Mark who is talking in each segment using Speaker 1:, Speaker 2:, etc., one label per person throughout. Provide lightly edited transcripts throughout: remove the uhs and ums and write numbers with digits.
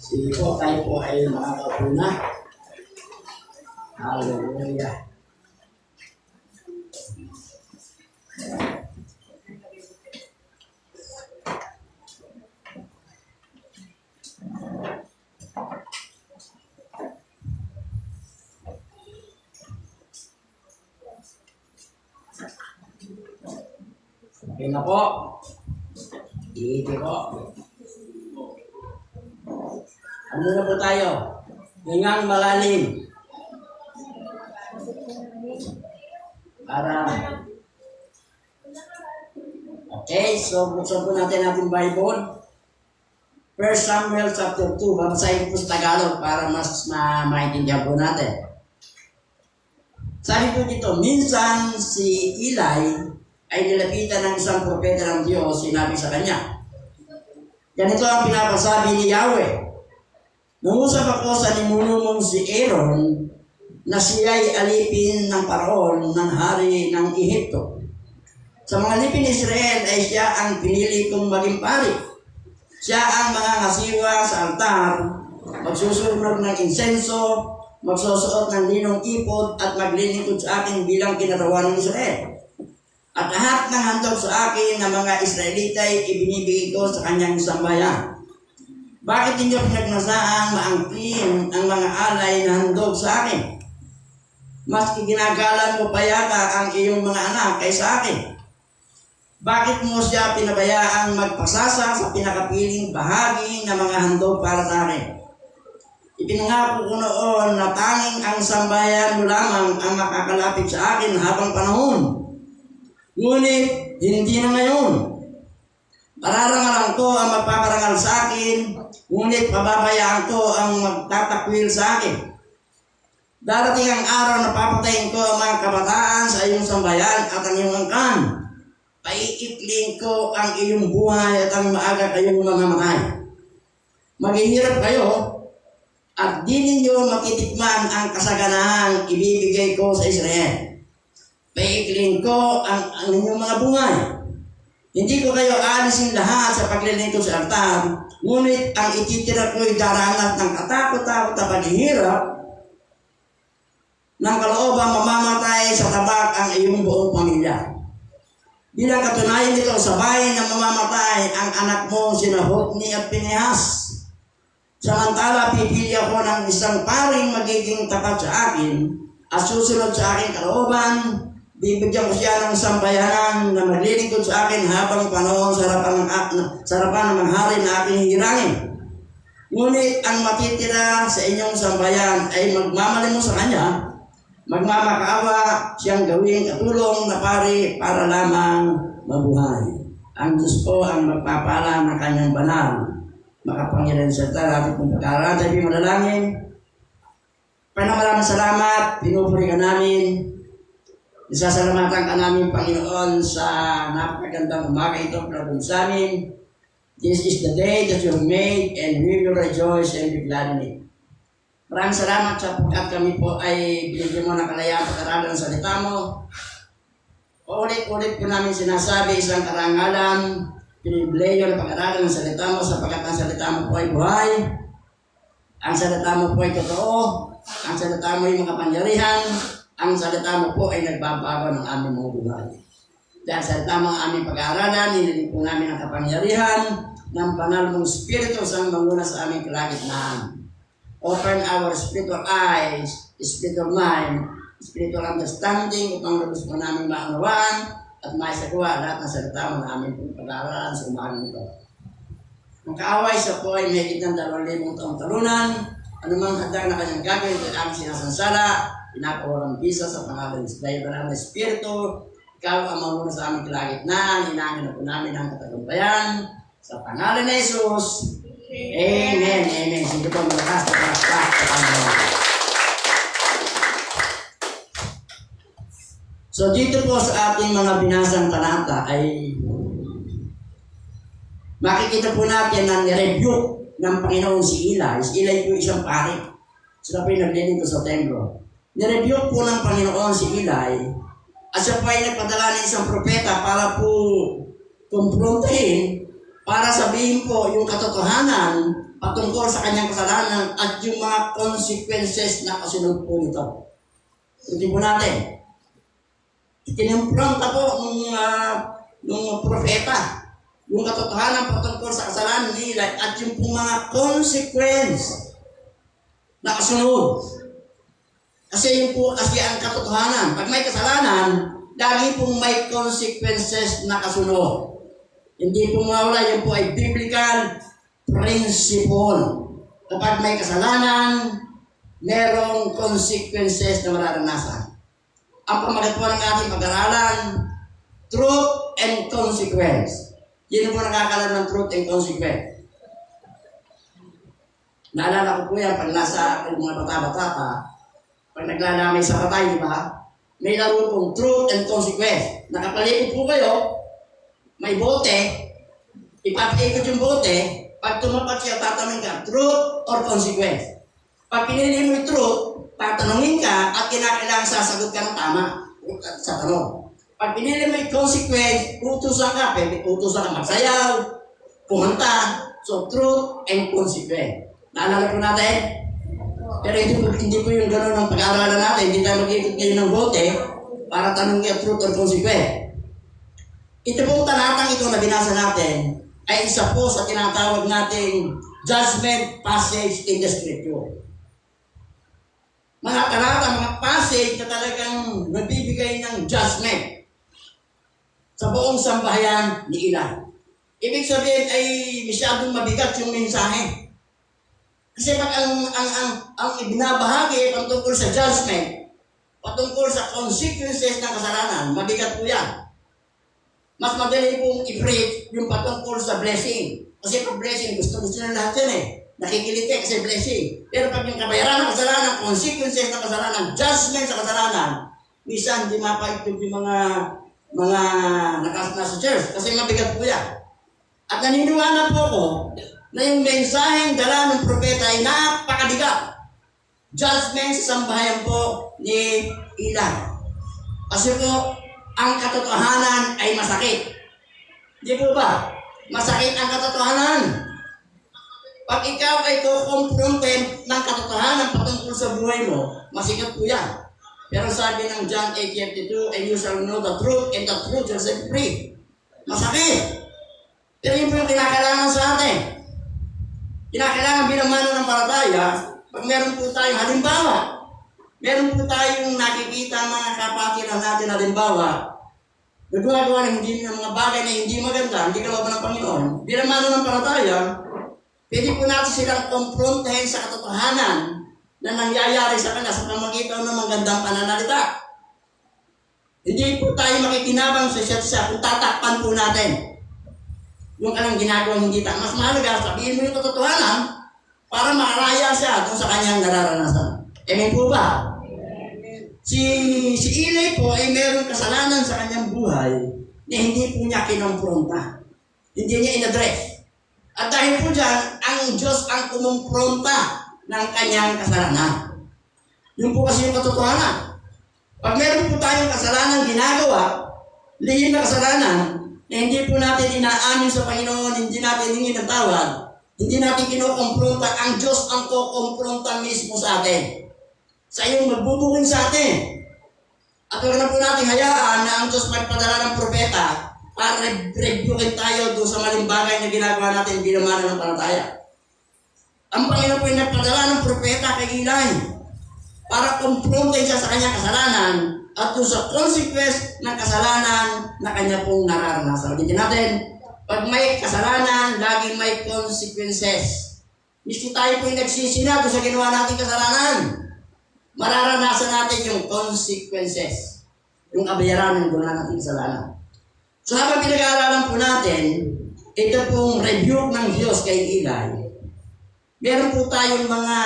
Speaker 1: Sige po, tayo po ay makakaupo na. Hallelujah. Okay na po. Iiti po. Ano na po tayo? Hingang malalim. Para. Okay, so buksan po natin ating Bible. 1 Samuel chapter 2. Babasahin po sa Tagalog para mas maintindihan po natin. Sabi po dito, minsan si Eli ay nilapitan ng isang propeta ng Diyos, sinabi sa kanya, ganito ang pinapasabi ni Yahweh, nangusap ako sa ninuno mong si Aaron na siya'y alipin ng paraon ng hari ng Ehipto. Sa mga alipin ni Israel ay siya ang pinili kong maging pari. Siya ang mga ngasiwa sa altar, magsusunog ng insenso, magsusuot ng linong ipod at maglilingkod sa akin bilang kinarawan ng Israel. At lahat ng handog sa akin ng mga Israelita ay ibinibigay ko sa kanyang sambayan. Bakit ninyo pinagnasaan maangkin ang mga alay na handog sa akin? Mas ginagalan mo pa yata ang iyong mga anak kaysa akin. Bakit mo siya pinabayaang magpasasa sa pinakapiling bahagi ng mga handog para sa akin? Ipinangako ko noon na tanging ang sambayan mo lamang ang makakalapit sa akin habang panahon. Ngunit, hindi na ngayon. Pararangalan ko ang magpaparangal sa akin, ngunit pababayaan ko ang magtatakwil sa akin. Darating ang araw na papatayin ko ang mga kabataan sa iyong sambayan at ang iyong angkan. Paiikling ko ang iyong buhay at ang maaga kayong mamamatay. Maghihirap kayo at di ninyo makitikman ang kasaganahang ibibigay ko sa Israel. Paikling ko ang inyong mga bungay. Hindi ko kayo alisin lahat sa paglilingkod sa altar, ngunit ang ititira ko'y daranat ng katakot-takot na paghihirap ng kaloobang mamamatay sa tabak ang iyong buong pamilya. Bilang katunayan nito, sa bahay na mamamatay ang anak mo sina Hofni at Pinehas. Samantala, pipili ako ng isang paring magiging tapat sa akin at susunod sa aking kalooban. Bibigyan ko siya ng sambayanan na maglilingkod sa akin habang panahon sa harapan ng mga hari na aking hirangin. Ngunit ang matitira sa inyong sambayan ay magmamalimos sa kanya, magmamakaawa siyang gawing katulong na pari para lamang mabuhay. Ang Diyos po ang magpapala ng kanyang banal, makapangyarihan sa ating pong pag-aaral. Tayo manalangin. Maraming salamat, pinupuri ka namin. Isasalamatan ka namin, Panginoon, sa napakagandang umaga ito para sa amin. This is the day that you have made and we will rejoice and be glad in it. Maraming salamat sapagkat kami po ay binigyan mo ng kalayaan pag-aralan ng salita mo. Ulit-ulit po namin sinasabi isang karangalan, pinibliyo ng pag-aralan ng salita mo sapagkat ang salita mo po ay buhay. Ang salita mo po ay totoo. Ang salita mo ay makapangyarihan. Ang salita mo po ay nagbabago ng aming mga buhay. Dahil salita mo ang aming pag-aaralan, nililig po namin ang kapangyarihan ng banal mong Espiritu sa manguna sa aming kalagitnaan. Open our spiritual eyes, spiritual mind, spiritual understanding upang lubos po namin maunawaan at maisagawa lahat ng salita mo na aming pag-aaralan sa umagang ito. Ang kaaway sa po ay may kitang 2,000 taong talunan, anumang hadang na kanyang gagawin at aming sinasansala, pinapawalang bisa sa pangalan ng Dahil Banal na Espiritu, ikaw ang mamuna sa aming kalagitnaan, inamin na po namin ang katagumpayan. Sa pangalan ni Jesus, Amen, Amen. Sige po, malakas na palakpak sa Panginoon. So dito po sa ating mga binasang talata ay makikita po natin na nirebuke ng Panginoon si Eli. Si Eli po isang pari. Sila po yung naglilingkod sa templo. Nirebuke po ng Panginoon si Eli at siya po ay nagpadala ng isang propeta para po kumprontahin para sabihin po yung katotohanan patungkol sa kanyang kasalanan at yung mga consequences na kasunod po nito. Hindi po natin. Kinumpronta po nung propeta yung katotohanan patungkol sa kasalanan nila at yung po mga consequence na kasunod. Kasi yun po kasi ang katotohanan. Pag may kasalanan, lagi pong may consequences na kasunod. Hindi po mawala, yun po ay biblical principle. Kapag may kasalanan, merong consequences na mararanasan. Ang pamagat po ng ating pag-aralan, truth and consequence. Yun po nakakalam ng truth and consequence. Naalala ko po yan pag nasa mga bata-bata pa, pag naglalamay sa patay, di ba? May laro pong truth and consequence. Nakapalikod po kayo, may bote, ipapaikot yung bote, pag tumapat siya, tatanungin ka, truth or consequence. Pag pinili mo yung truth, tatanungin ka at kinakailangan sasagot ka ng tama sa tanong. Pag pinili mo yung consequence, utusan ka, pwede utusan ka magsayaw, kumanta, so truth and consequence. Naalala po natin? Pero hindi po yung gano'n ang pag-aaralan natin, hindi tayo mag-ikot ngayon ng bote para tanongin ang truth or consequence. Ito pong talatang ito na binasa natin ay isa po sa tinatawag nating judgment passage in the scripture. Mga talata, mga passage na talagang nagbibigay ng judgment sa buong sambahayan ni Eli. Ibig sabihin ay masyadong mabigat yung mensahe. Kasi pag ang ibinabahagi patungkol sa judgment, patungkol sa consequences ng kasalanan, mabigat po yan. Mas madali pong i-preach yung patungkol sa blessing. Kasi pag blessing, gusto na lahat yan eh. Nakikiliti kasi blessing. Pero pag yung kabayaran ng kasalanan, consequences ng kasalanan, judgment sa kasalanan, minsan hindi mapaitog yung mga nasa church. Kasi mabigat po yan. At naniniwala po ako na yung mensaheng dala ng propeta ay napakabigat. Judgment sa sambahayan po ni Eli. Kasi po, ang katotohanan ay masakit. Di po ba? Masakit ang katotohanan. Pag ikaw ay kukompronte ng katotohanan patungkol sa buhay mo, masikat po yan. Pero sabi ng John 8:32, and you shall know the truth, and the truth shall set free. Masakit. Pero yun po yung kinakailangan sa atin. Kinakailangan bilang mananampalataya, pag meron po tayong halimbawa, meron po tayong nakikita mga kapatiran natin halimbawa, nagagawa ng mga bagay na hindi maganda, hindi kalooban ng Panginoon. Bilang mananampalataya, pwede po natin silang komprontahin sa katotohanan na nangyayari sa kanila sa pamagitan ng magandang pananalita. Hindi po tayo makikinabang sa siya kung tatakpan po natin yung kanyang ginagawang hindi tama. Mas mahalaga, sabihin mo yung katotohanan para makaraya siya doon sa kanyang nararanasan. Amen po ba? Si Eli po ay meron kasalanan sa kanyang buhay na hindi po niya kinompronta. Hindi niya in-address. At dahil po dyan, ang Diyos ang kumumpronta ng kanyang kasalanan. Yun po kasi yung katotohanan. Pag meron po tayong kasalanan ginagawa, lihim na kasalanan, na hindi po natin inaamin sa Panginoon, hindi natin hingin ng tawad, hindi natin kinukompronta, ang Diyos ang kukompronta mismo sa atin. Sa iyong magbubuking sa atin. At huwag na po natin hayaan na ang Diyos magpadala ng propeta para rebukin tayo doon sa maling bagay na ginagawa natin bilang mananampalataya. Ang Panginoon po ay nagpadala ng propeta kay Eli para kumprontin siya sa kanyang kasalanan at doon sa consequence ng kasalanan na kanya pong nararanasan. Ulitin natin, pag may kasalanan, laging may consequences. Miski tayo po yung nagsisina doon sa ginawa nating kasalanan, mararanasan natin yung consequences, yung kabayaran ng ginawa nating kasalanan. So habang pinag-aaralan po natin, ito pong rebuke ng Diyos kay Eli, meron po tayong mga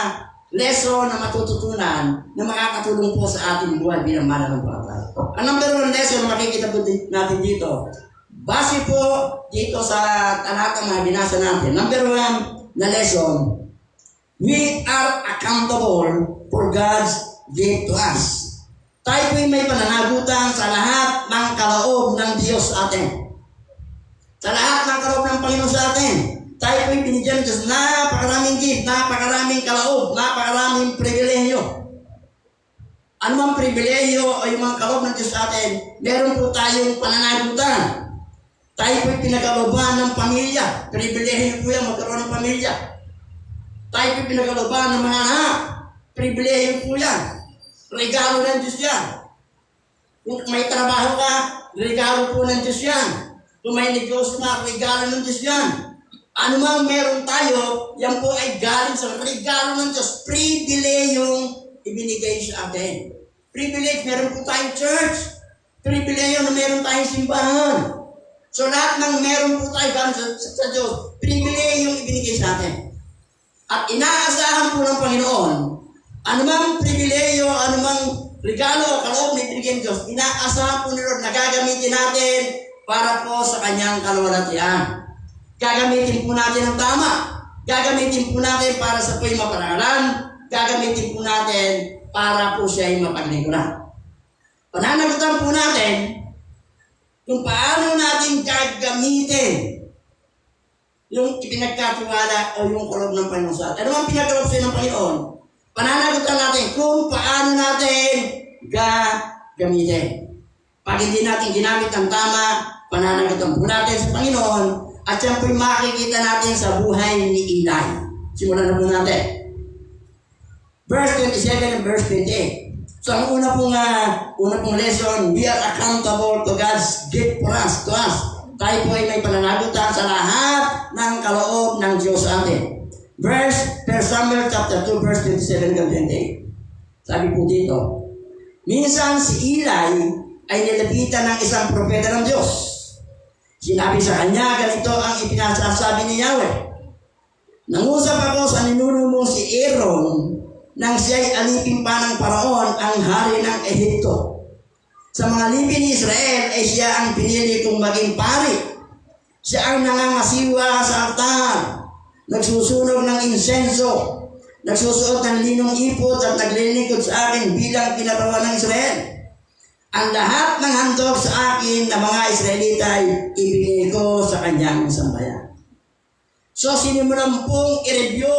Speaker 1: lesson na matututunan na makakatulong po sa ating buhay bilang mananampalataya. Ang number one lesson na makikita po natin dito, base po dito sa talatang mga binasa natin. Number one na lesson, we are accountable for God's gift to us. Tayo po'y may pananagutan sa lahat ng kaloob ng Diyos sa atin. Sa lahat ng kaloob ng Panginoon sa atin, tayo po'y binigyan ng Diyos napakaraming gift, napakaraming kaloob, napakaraming pribilehyo. Ano mang pribilehyo o yung mga kaloob ng Diyos sa atin, meron po tayong pananagutan. Tayo po'y pinagkalooban ng pamilya. Pribilehyo po yan, magkaroon ng pamilya. Tayo po'y pinagkalooban ng mga anak. Pribilehyo po yan. Regalo ng Diyos yan. Kung may trabaho ka, regalo po ng Diyos yan. Kung may negosyo ka, regalo ng Diyos yan. Ano mang meron tayo, yan po ay galing sa regalo ng Diyos. Pribilehyo ibinigay sa atin. Privilege, meron po tayong church. Pribilehyo na meron tayong simbahan. So lahat ng meron po tayo galing sa Diyos, pribilehyo ibinigay sa atin. At inaasahan po ng Panginoon, anumang pribilehyo, anumang regalo o kaloob na ibinigay ng Diyos, inaasahan po ni Lord na gagamitin natin para po sa kanyang kalwalhatian. Gagamitin po natin ang tama. Gagamitin po natin para sa po'y maparangalan. Gagamitin po natin para po siya'y mapaglingkuran. Pananagutan po natin kung paano natin gagamitin yung ipinagkatiwala o yung kaloob ng Panginoon sa atin. Ano ang pinagkaloob sa'yo ng Panginoon? Pananagutan natin kung paano natin gagamitin. Pag hindi natin ginamit ng tama, pananagutan po natin sa Panginoon at yan po'y makikita natin sa buhay ni Eli. Simulan na po natin. Verse 27 and verse 28. So ang una pong lesson, we are accountable to God's gift for us, to us. Tayo po ay may pananagutan sa lahat ng kaloob ng Diyos sa atin. 1 Samuel chapter 2, verse 27 and 28. Sabi po dito, minsan si Eli ay nilapitan ng isang propeta ng Diyos. Sinabi sa kanya, ganito ang ipinasasabi ni Yahweh. Nangusap ako sa ninuno mo si Aaron nang siya'y alipin pa ng Paraon ang hari ng Ehipto. Sa mga lipin ni Israel ay siya ang pinili kong maging pari. Siya ang nangangasiwa sa altar, nagsusunog ng insenso, nagsusuot ng linong ipot at naglilingkod sa akin bilang pinarawan ng Israel. Ang lahat ng handog sa akin ng mga Israelita ay ibigay ko sa kanyang sambayan. So sinimulan pong i-review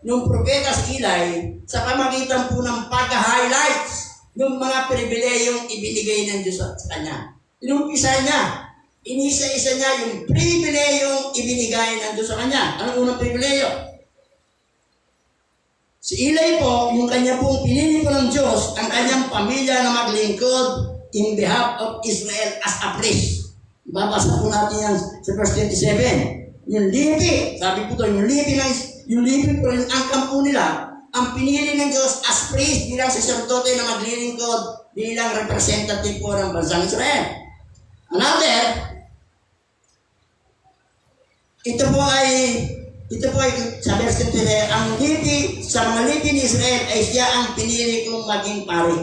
Speaker 1: ng propeta si Eli sa pamagitan po ng pag-highlights ng mga pribilehiyong ibinigay ng Diyos sa kanya. Inumpisa niya, inisa-isa niya yung pribilehiyong ibinigay ng Diyos sa kanya. Anong unang pribileyo? Si Eli po, yung kanya pong pinili po ng Diyos, ang kanyang pamilya na maglingkod in behalf of Israel as a priest. Babasa po natin yan sa verse 27. Yung lipi, sabi po doon, yung lipi po rin ang kampo nila, ang pinili ng Diyos as priest bilang sacerdote na maglilingkod bilang representative po ng bansang Israel. Another, ito po ay sa verse 23, ang lipi, sa mga lipi ni Israel ay siya ang pinili kong maging pari.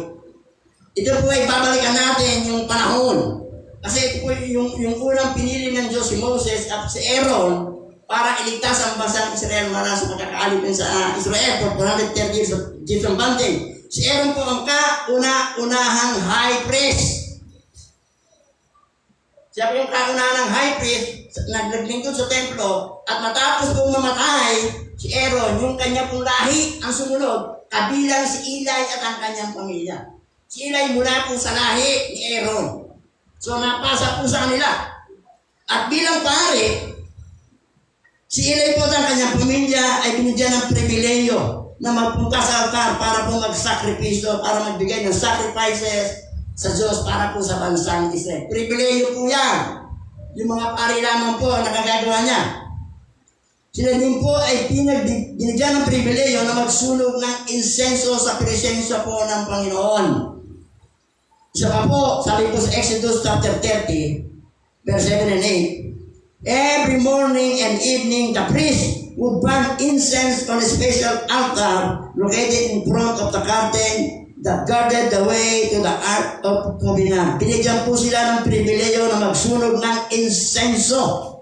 Speaker 1: Ito po ay babalikan natin yung panahon. Kasi ito po yung unang pinili ng Diyos si Moses at si Aaron para iligtas ang bansang Israel mula sa pagkakaalipin sa Israel for 430 years of bondage. Si Aaron po ang kauna-unahang high priest. Siya po yung kauna-unahang high priest, naglingkod sa templo, at matapos pong mamatay, si Aaron, yung kanya pong lahi ang sumunod, kabilang si Eli at ang kanyang pamilya. Si Eli mula po sa lahi ni Aaron. So napasa po sa kanila. At bilang pare, si Eli po at ang kanyang pamilya ay binigyan ng pribileyo na magpunta sa altar para po magsakripisyo, para magbigay ng sacrifices sa Diyos para po sa bansang Israel. Pribileyo po yan. Yung mga pare lamang po ang nakagagawa niya. Sila din po ay binigyan ng pribileyo na magsunog ng insenso sa presensya po ng Panginoon. Isa pa po, sabi po sa Exodus chapter 30, verse 7 and 8, every morning and evening the priest would burn incense on a special altar located in front of the curtain that guarded the way to the Ark of Covenant. Binigyan po sila ng pribileyo na magsunog ng insenso.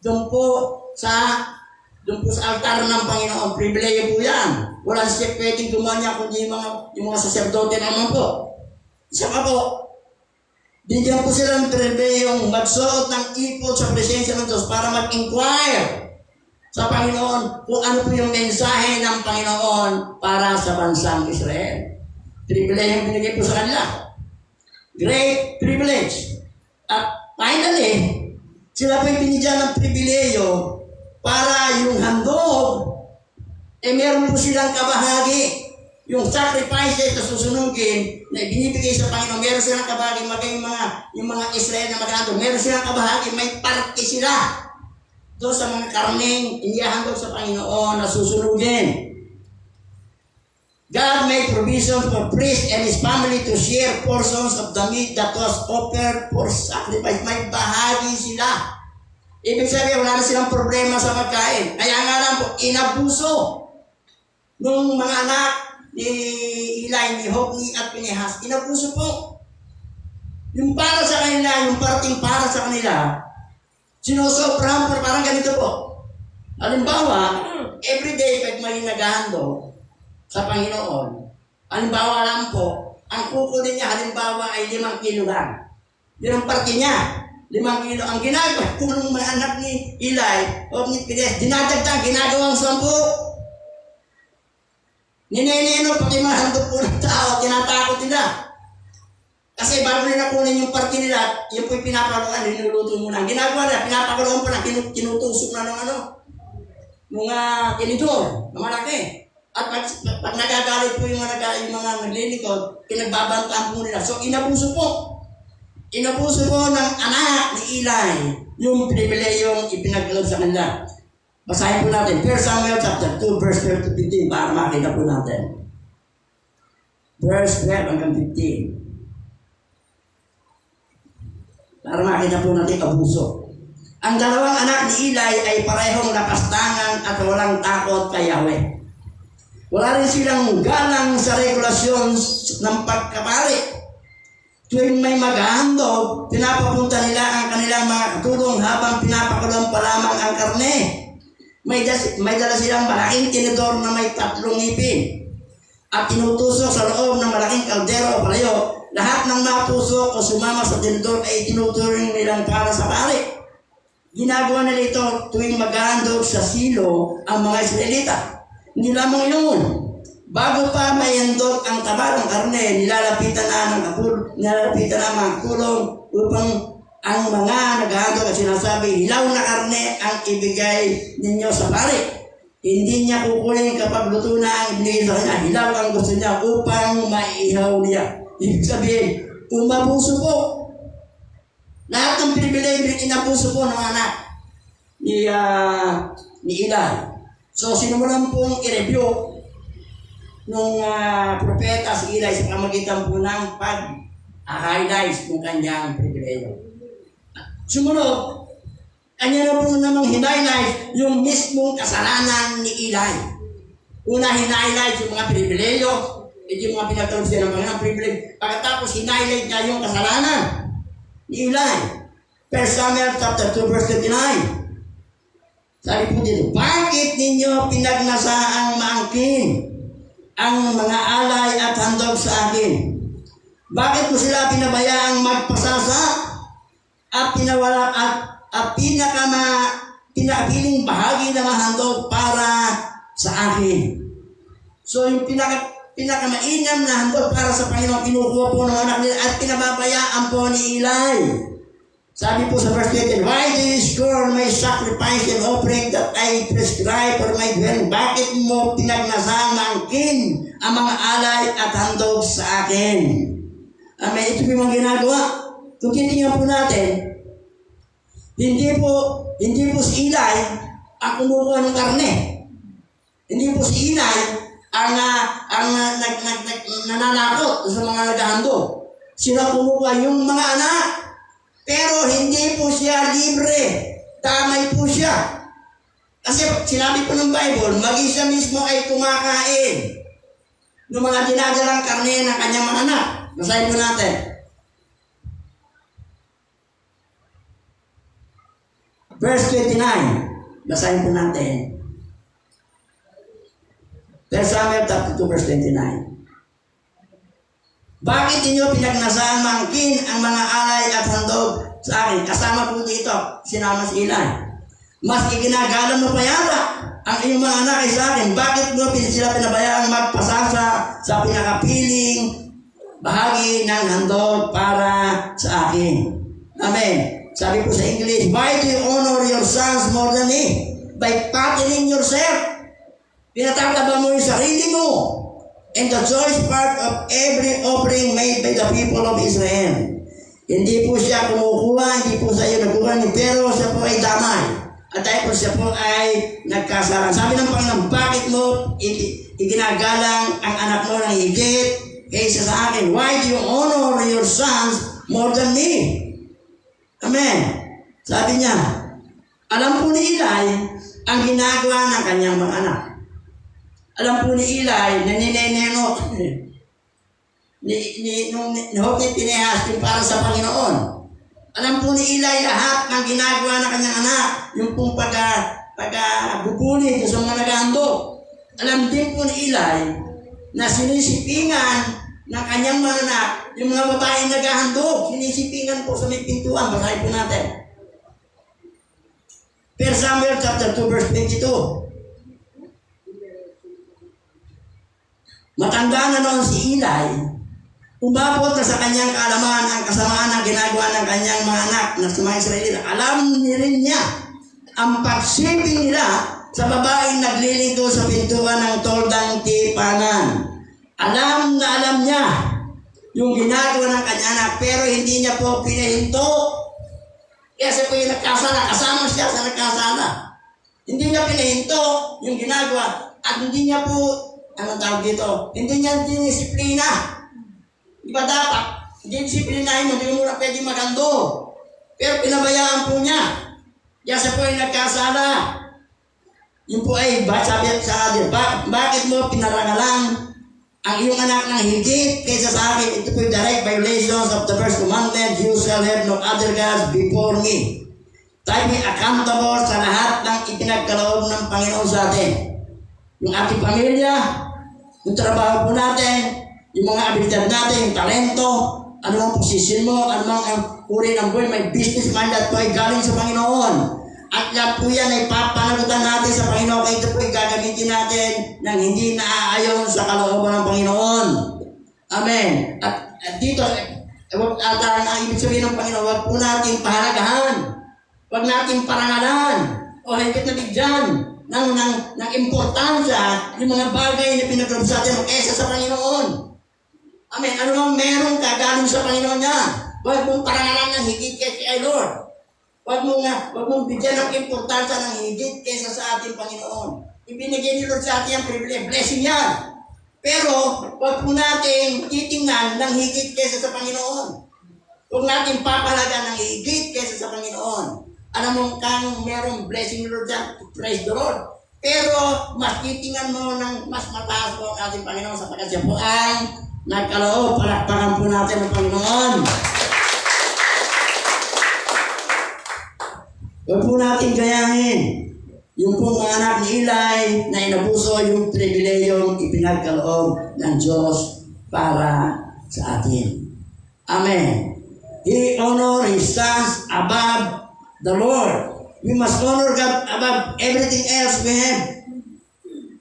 Speaker 1: Doon po sa altar ng Panginoon, pribileyo po yan. Walang siya pwedeng gumanya kundi yung mga saserdote naman po. Isa pa po, Bigyan po sila ng pribilehiyong magsuot ng ipot sa presensya ng Diyos para mag-inquire sa Panginoon kung ano po yung mensahe ng Panginoon para sa bansang Israel. Pribilehiyong binigay po sa kanila. Great privilege. At finally, sila po'y binigyan ng pribileyo para yung handog, meron po silang kabahagi. Yung sacrifices na susunugin na binibigay sa Panginoon, meron silang kabahagi, maging yung mga Israel na maghandog, meron silang kabahagi, may parte sila doon sa mga karneng inihahandog sa Panginoon na susunugin. God made provision for priest and his family to share portions of the meat that was offered for sacrifice. May bahagi sila. Ibig sabihin, wala na silang problema sa pagkain. Kaya nga lang po, inabuso nung mga anak ni Eli, ni Hopni at Pinehas. Inabuso po. Yung para sa kanila, yung parting para sa kanila, sinusobrahan po, parang ganito po. Halimbawa, everyday pag may naghahandog sa Panginoon, halimbawa lang po, ang kukunin niya halimbawa ay 5 kilo lang. Yun ang parte niya. 5 kilo. Ang ginagawa po ng mga anak ni Eli o ni Pines, dinadagdag, ginagawang 10. Nineneno, pati mga handog po ng tao, tinatakot nila. Kasi bago nila kunin yung parte nila, yun po'y pinapakuluan, linuluto muna. Ang ginagawa nila, pinapakuluan po na, tinutusok na ng mga tinidor, na malaki. At pag nagagalit po yung mga naglilikod, pinagbabantaan po nila. So, inabuso po. Inabuso po ng anak ni Eli yung pribilehiyong ipinagkaloob sa kanila. Basahin po natin. 1 Samuel chapter 2, verse 12 to 15 para makita po natin. Verse 12 hanggang 15. Para makita po natin abuso. Ang dalawang anak ni Eli ay parehong nakastangan at walang takot kay Yahweh. Wala rin silang galang sa regulasyon ng pagkapari. Tuwing may maghahandog, pinapapunta nila ang kanilang mga katulong habang pinapakulong pa lamang ang karne. May dala silang malaking tinidor na may 3 ngipin at tinutusok sa loob ng malaking kaldero o palayo. Lahat ng matusok o sumama sa tinidor ay tinuturing nilang para sa pari. Ginagawa nila ito tuwing maghahandog sa silo ang mga Israelita. Hindi lamang yun. Bago pa may handog ang taba ng karne, nilalapitan na mga kulong upang ang mga naghahandog at sinasabi, hilaw na karne ang ibigay ninyo sa pari. Hindi niya kukunin kapag luto na ang ibigay sa kanya. Hilaw ang gusto niya upang maihaw niya. Ibig sabihin, umabuso po. Lahat ng pribilehyo inabuso po ng anak ni Eli. So, sinubulan pong i-review nung propeta si Eli sa pamagitan po ng pag-highlights ng kanyang pribilehyo. Sumunod, kanya na po namang hinighlight yung mismong kasalanan ni Eli. Una, hinighlight yung mga pribilehyo, yung mga pinatawag siya ng mga pribilehyo. Pagkatapos, hinighlight niya yung kasalanan ni Eli. 1 Samuel chapter 2, verse 29. Sabi po dito, bakit ninyo pinagnasaang maangkin ang mga alay at handog sa akin? Bakit mo sila pinabayaang magpasasa at pinawala at pinakapiling bahagi ng handog para sa akin? So yung pinakamainam na handog para sa Panginoon, kinukuha po ng anak nila at pinababayaan po ni Eli. Sabi po sa verse 18, why do you scorn my sacrifice and offering that I prescribe for my dwelling? Bakit mo pinagnasangangkin ang mga alay at handog sa akin? May ito yung mga ginagawa. Kung titingnan po natin, hindi po si Eli ang kumukuha ng karne. Hindi po si Eli ang nananakot sa mga naghahandog. Sila kumukuha yung mga anak. Pero hindi po siya libre. Tamay po siya. Kasi sinabi po ng Bible, maging siya mismo ay kumakain ng mga dinadalang karne ng kanyang mga anak. Basahin po natin. Verse 29. Basahin po natin. 1 Samuel chapter 2, verse 29. Bakit inyo pinagnasaan mangkin ang mga alay at handog sa akin? Kasama po dito, sinama si Eli. Mas iginagalang mo pa yata ang iyong mga anak ay sa akin. Bakit mo sila pinabayaang magpasasa sa pinakapiling bahagi ng handog para sa akin? Amen. Sabi po sa English, why do you honor your sons more than me? By fattening yourself. Pinatataba mo yung sarili mo. And the choice part of every offering made by the people of Israel. Hindi po siya kumukuha, hindi po sa iyo nagkuha, pero siya po ay damay. At dahil po siya po ay nagkasaran. Sabi ng Panginoon, bakit mo iginagalang ang anak mo ng higit kaysa sa akin? Why do you honor your sons more than me? Amen. Sabi niya, alam po ni Eli ang ginagawa ng kanyang mga anak. Alam po ni Eli na nineneno ni Hophni Pinehas yung para sa Panginoon. Alam po ni Eli lahat ng ginagawa ng kanyang anak, yung pong pagbubulit sa mga naghahandog. Alam din po ni Eli na sinisipingan ng kanyang mga anak, yung mga babaeng naghahandog, sinisipingan po sa may pintuan. Basahin po natin. 1 Samuel chapter 2 verse 22. Matanda na noon si Eli, umabot na sa kanyang kaalaman ang kasamaan ng ginagawa ng kanyang mga anak na sa mga Israelita. Alam rin niya ang pagsiping nila sa babaeng naglilingkod sa pintuan ng toldang tipanan. Alam na alam niya yung ginagawa ng kanyang anak, pero hindi niya po pinahinto. Kasi po yung nagkasala, kasama siya sa nagkasala. Hindi niya pinahinto yung ginagawa at hindi niya po, anong tawag dito, hindi niya dinisiplina. Di ba dapat? Disiplinahin mo, hindi mo na pwede magando. Pero pinabayaan po niya. Kasi po yung nagkasala. Yun po ay, sabi sa atin, bakit mo pinarangalang ang iyong anak ng higit kaysa sa akin? Ito po yung direct violations of the first commandment, you shall have no other gods before me. Tayo may accountable sa lahat ng ipinagkaloob ng Panginoon sa atin. Yung ating pamilya, yung trabaho po natin, yung mga abilidad natin, yung talento, ano mang posisyon mo, ano mang uri ng buhay, may business man at po ay galing sa Panginoon. At lahat po yan ay papanagutan natin sa Panginoon, kaya ito po ay gagamitin natin nang hindi naaayon sa kalooban ng Panginoon. Amen. At dito, ang ibig sabihin ng Panginoon, huwag po natin pahalagahan, huwag natin parangalan, o higit na bigyan ng importansya yung mga bagay na pinagkaroon sa atin kaysa sa Panginoon. Amen. Ano bang meron ka galing sa Panginoon niya? Huwag mong parangalan ng higit kay Lord. Huwag mong bigyan ng importansya ng higit kaysa sa ating Panginoon. Ibinigay ni Lord sa atin ang privilege, blessing yan. Pero, huwag po natin titingnan ng higit kaysa sa Panginoon. Huwag natin papalaga ng higit kaysa sa Panginoon. Alam mo kang merong blessing ni Lord dyan, praise the Lord. Pero, mas titingnan mo ng mas mataas po ang ating Panginoon sapagkat siya po ay nagkaloob. Palakpakan po natin ang Panginoon. Huwag po natin gayahin yung pong mga anak ni Eli na inabuso yung pribilehiyong ipinagkaloob ng Diyos para sa atin. Amen. He honor His sons above the Lord. We must honor God above everything else we have.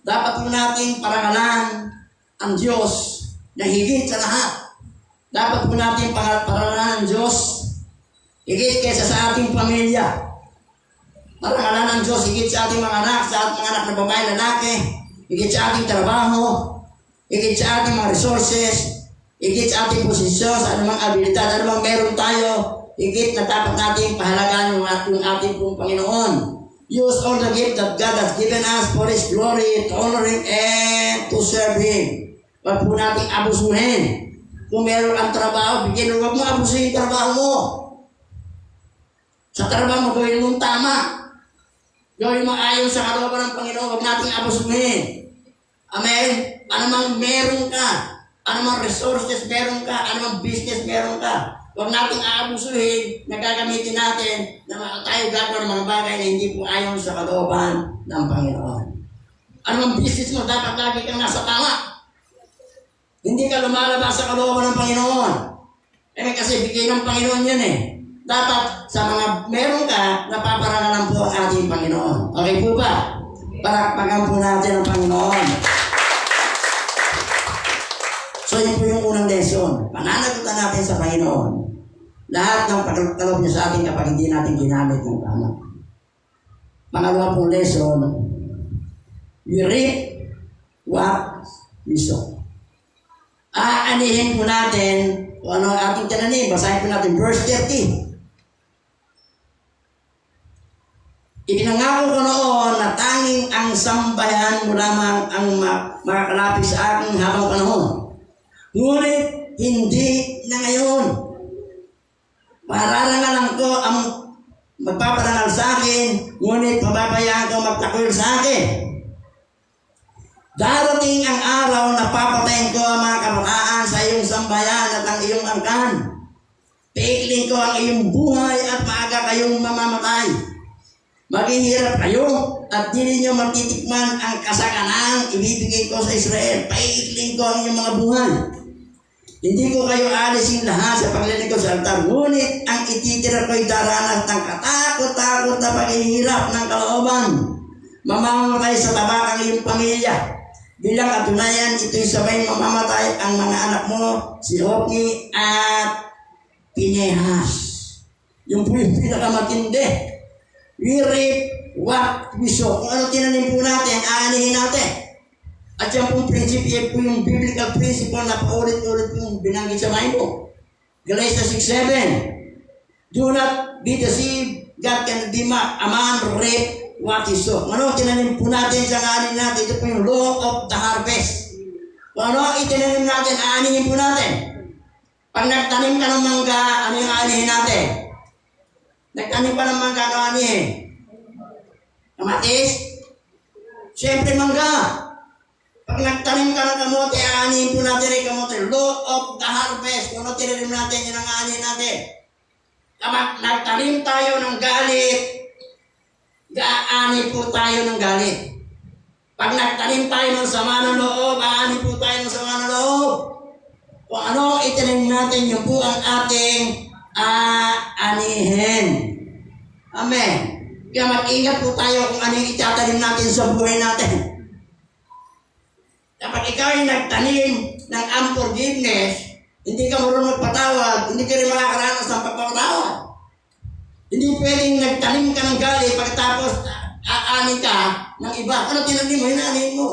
Speaker 1: Dapat po natin parangalan ang Diyos na higit sa lahat. Dapat po natin parangalan ang Diyos higit kaysa sa ating pamilya. Parangalan ng Diyos higit sa ating mga anak, sa ating mga anak na babae, lalaki, higit sa ating trabaho, higit sa ating mga resources, higit sa ating posisyon, sa anumang abilidad, anumang meron tayo, higit na dapat natin pahalagaan yung ating pong Panginoon. Use all the gift that God has given us for His glory, to honor Him and to serve Him. Huwag po natin abusuhin. Kung meron ang trabaho, bigyan mo, huwag mo abusuhin yung trabaho mo. Sa trabaho mo, gawin mong tama. Gawin mo ayon sa kalooban ng Panginoon, huwag nating abusuhin. Amen? Anumang meron ka, anumang resources meron ka, anumang business meron ka, huwag nating aabusuhin na gagamitin natin na tayo gagawa ng mga bagay na hindi po ayon sa kalooban ng Panginoon. Anumang business mo, dapat lagi kang nasa tama. Hindi ka lumalabas sa kalooban ng Panginoon. Kasi bigay ng Panginoon yan eh. Dapat sa mga meron ka, napaparangalan po ang ating Panginoon. Okay po ba? Palakpakan po natin ang Panginoon. So yun po yung unang lesson. Pananagutan natin sa Panginoon. Lahat ng pagkakalob niya sa atin kapag hindi natin ginamit ng tama. Pangalawa pong lesson, we reap what we sow. Aanihin po natin kung ano ang ating tinanim. Basahin po natin verse 30. Ipinangako ko noon na tanging ang sambayan mo lamang ang makakalapit sa aking habang panahon. Ngunit hindi na ngayon. Pararangalan ko ang magpaparangal sa akin, ngunit pababayaan ko magtakwil sa akin. Darating ang araw na papatayin ko ang mga kabataan sa iyong sambayan at ang iyong angkan. Piikling ko ang iyong buhay at maaga kayong mamamatay. Maghihirap kayo at di ninyo matitikman ang kasakanang ibibigay ko sa Israel. Paiikling ko ang iyong mga buhay. Hindi ko kayo alisin lahat sa paglilingkod sa altar. Ngunit ang ititira ko'y daranas ng katakot-takot na paghihirap ng kalooban. Mamamatay sa tabak ang iyong pamilya. Bilang katunayan, ito'y sabay mamamatay ang mga anak mo, si Hopni at Pinehas. Yung po yung pinakamatindi. We reap what we sow. Kung ano tinanim po natin, aanihin natin. At yan pong prinsipyo po yung biblical principle na paulit-ulit pong binanggit sa Bible. Galatians 6:7. Do not be deceived. God can be a man reap what he sow. Ano tinanim po natin sa aanihin natin? Ito po yung law of the harvest. Kung ano itinanim natin, aanihin po natin. Pag nagtanim ka ng mangga, ano yung aanihin natin? Nagtanim pa ng mangga, ano aanihin? Kamatis? Siyempre mangga. Pag nagtanim ka ng kamote, aanihin po natin ay kamote. Law of the harvest. Kung ano tinanim natin, yun ang aanihin natin. Kapag nagtanim tayo ng galit, gaani po tayo ng galit. Pag nagtanim tayo ng sama ng loob, aani po tayo ng sama ng loob. Kung ano itanim natin, yun po ang ating aanihin. Amen. Kaya mag-ingat po tayo kung ano yung itatanim natin sa buhay natin. Kapag ikaw ay nagtanim ng unforgiveness, hindi ka marunong magpatawad, hindi ka rin makakaranas ng pagpapatawad. Hindi pwedeng nagtanim ka ng galit pagkatapos aanin ka ng iba. Ano tinanim mo, hinaanin mo.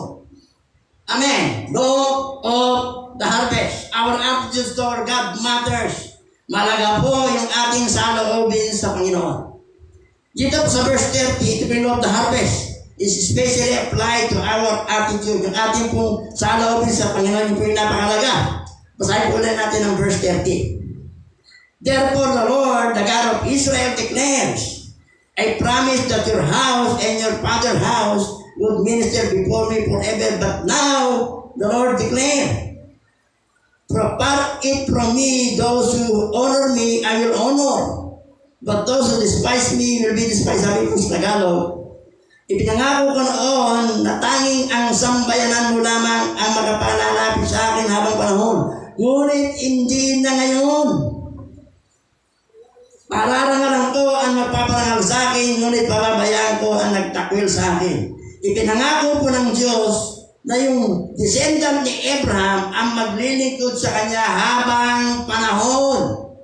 Speaker 1: Amen. Law of the harvest. Our attitude toward God matters. Malaga po yung ating saloobin sa Panginoon. Dito po sa verse 30, ito po yung law of the harvest. Is especially applied to our attitude. Yung ating pong saloobin sa Panginoon, yung po yung napakalaga. Basahin po ulit natin ang verse 30. Therefore the Lord, the God of Israel declares, I promise that your house and your father's house would minister before me forever. But now, the Lord declared, Apart it from me, those who honor me, I will honor. But those who despise me will be despised. Sabi ko sa Tagalog, ipinangako ko noon na tanging ang sambayanan mo lamang ang magpapalalapit sa akin habang panahon. Ngunit hindi na ngayon. Pararangalan ko ang magpaparangal sa akin, ngunit pababayaan ko ang nagtakwil sa akin. Ipinangako po ng Diyos na yung descendant ni Abraham ang maglilingkod sa kanya habang panahon.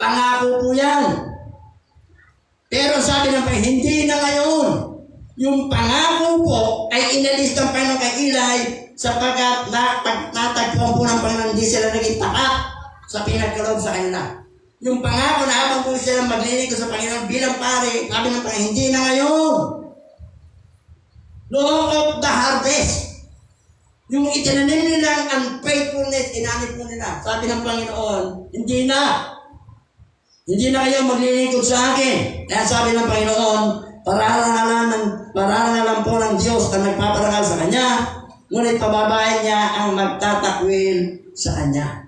Speaker 1: Pangako po yan. Pero sabi ng Panginoon, hindi na ngayon. Yung pangako po ay inalis ng Panginoon kay Eli sapagkat natagpuan po ng Panginoon, hindi sila naging tapat sa pinagkaloob sa kanila. Yung pangako na habang po sila maglilingkod sa Panginoon bilang pare, sabi ng Panginoon, hindi na ngayon. Law of the harvest. Yung itinanim nilang unfaithfulness, inanip po nila. Sabi ng Panginoon, hindi na. Hindi na kayo maglilingkod sa akin. Kaya sabi ng Panginoon, pararangalan po ng Diyos ang nagpaparangal sa Kanya, ngunit pababayan niya ang magtatakwil sa Kanya.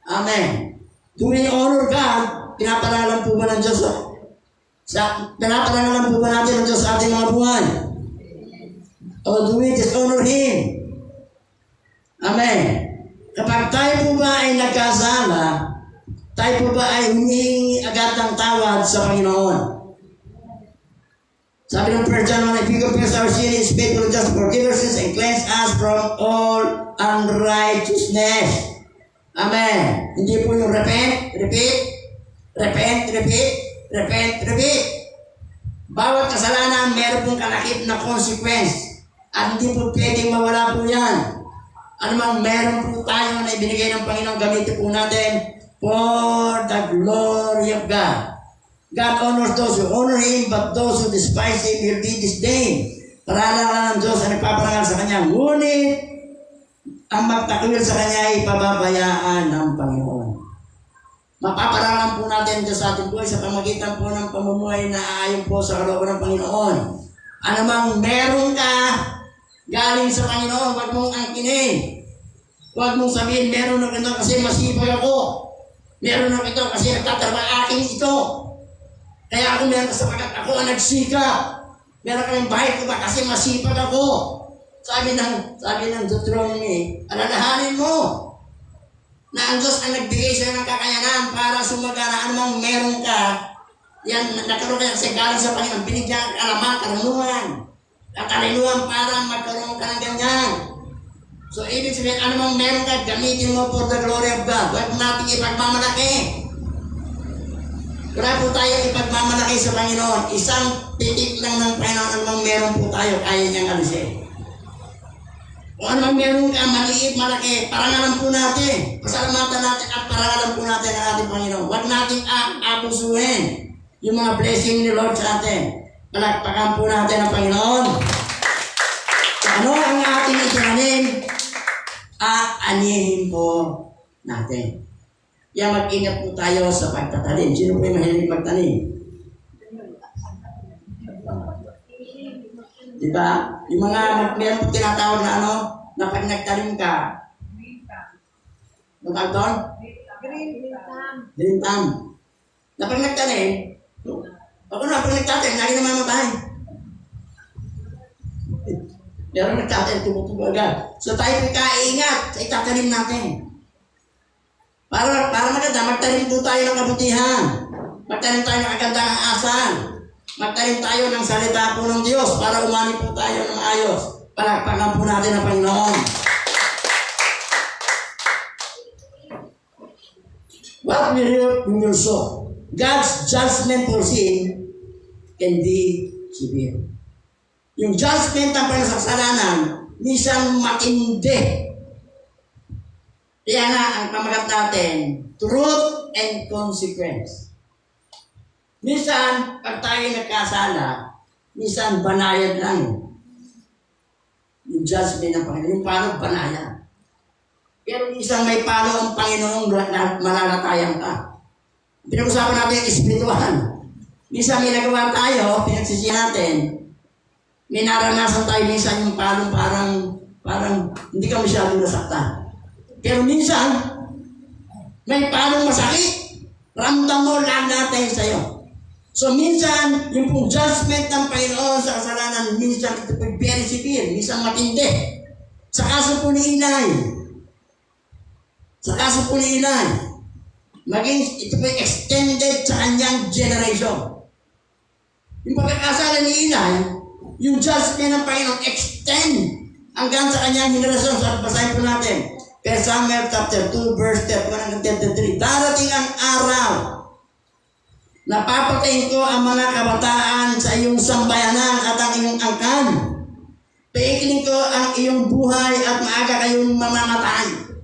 Speaker 1: Amen. Do we honor God? Pinaparangalan po ba ng Diyos? Pinaparangalan po ba natin ng Diyos sa ating mga buhay? O do we dishonor Him? Amen. Kapag tayo po ba ay nagkasala, tayo po ba ay humihingi agad ng tawad sa Panginoon? Sabi ng 1 John 1, if we confess our sin, He is faithful and just to forgive our sins and cleanse us from all unrighteousness. Amen. Hindi po yung repent, repeat, repent, repeat, repent, repeat. Bawat kasalanan, meron pong kalakip na consequence. At hindi po pwedeng mawala po yan. Ano mang meron po tayo na ibinigay ng Panginoon, gamitin po natin for the glory of God. God honors those who honor Him, but those who despise Him will be disdained. Paralan ng Diyos ang nagpaparangal sa Kanya. Ngunit, ang magtakwil sa Kanya ay pababayaan ng Panginoon. Mapaparangan po natin Diyos sa ating buhay sa pamagitan po ng pamumuhay na aayon po sa kalooban ng Panginoon. Ano mang meron ka galing sa Panginoon, huwag mong angkinin. Huwag mong sabihin, meron na ito kasi masipag ako. Meron na ito kasi nagtatrabaho aking ito. Kaya ako meron sapagkat ako ang nagsikap. Meron kaming bahay ko ba kasi masipag ako. Sabi ng Deuteronomy, alalahanin mo na ang Diyos ang nagbigay sa'yo ng kakayanan para sumagana anumang meron ka. Yan, nagkaroon ka kasi galing sa Panginoon, binigyan ka alaman, karunungan. Katalinuhan para magkaroon ka ng ganyan. So, ibig sabihin, anumang meron ka, gamitin mo for the glory of God. Huwag natin ipagmamalaki. Wala po tayo ipagmamalaki sa Panginoon. Isang titik lang ng Panginoon, anumang meron po tayo, kaya niyang alisin. Kung anumang meron ka, maliit, malaki, parangalan po natin. Pasalamatan natin at parangalan po natin ang ating Panginoon. Huwag natin abusuhin yung mga blessing ni Lord sa atin. Palakpakan po natin ang Panginoon. Ano ang ating itinanim? Aanihin po natin. Kaya mag-ingat po tayo sa pagtatanim. Sino po yung mahilig magtanim? Diba? Yung mga meron po tinatawag na ano, na pag nagtanim ka, matawag doon? Green thumb. Na pag nagtanim, ako na pag nagtanim, lagi na mamatay. Meron nagtanim, tumutubo agad. So tayo po kaingat sa itatanim natin. Para maganda, magtanim po tayo ng kabutihan. Magtanim tayo ng kagandang asan. Magtanim tayo ng salita po ng Diyos para umani po tayo ng ayos. Palakpakan po natin ang Panginoon. What we reap, we will sow. God's judgment for sin can be severe. Yung judgment ng Panginoon sa kasalanan, minsan matindi. Kaya nga, ang pamagat natin, truth and consequence. Minsan, pag tayo nagkasala, minsan banayad lang. Yung judgment ng Panginoon, yung paano banayad. Pero minsan may palo ang Panginoon na malalatayan ka. Pinag-usapan natin yung espiritual. Minsan may nagawa tayo, pinagsisihan natin, may naranasan tayo minsan yung palong parang hindi ka masyadong nasaktan. Pero minsan, may palong masakit. Ramdam mo lang natin sa'yo. So minsan, yung pong judgment ng Panginoon sa kasalanan, minsan ito po very severe, minsan matindi. Sa kaso po ni Eli, maging ito po extended sa kanyang generation. Yung pagkakasala ni Eli, yung judgment ng Panginoon extend hanggang sa kanyang generation. So, basahin po natin. 1 Samuel chapter 2, verse 133. Darating ang araw na papatayin ko ang mga kabataan sa iyong sambayanan at ang iyong angkan. Paikling ko ang iyong buhay at maaga kayong mamamatay.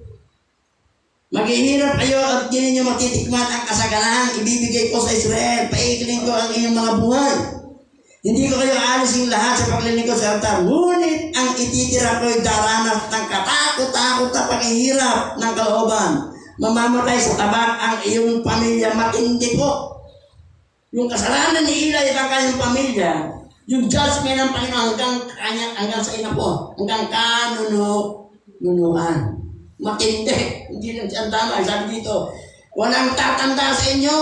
Speaker 1: Maghihirap kayo at di ninyo matitikman ang kasaganan ibibigay ko sa Israel. Paikling ko ang iyong mga buhay. Hindi ko kayo alisin lahat sa paglilingkod sa altar. Ngunit ang ititira ko'y daranas ng katakot-takot na paghihirap ng kalooban. Mamamatay sa tabak ang iyong pamilya. Matindi po. Yung kasalanan ni Eli at ang kanyang pamilya, yung judgment ng Panginoon hanggang sa ina po, hanggang kanunuan. Matindi. Hindi lang siya tama. Sabi dito, walang tatanda sa inyo.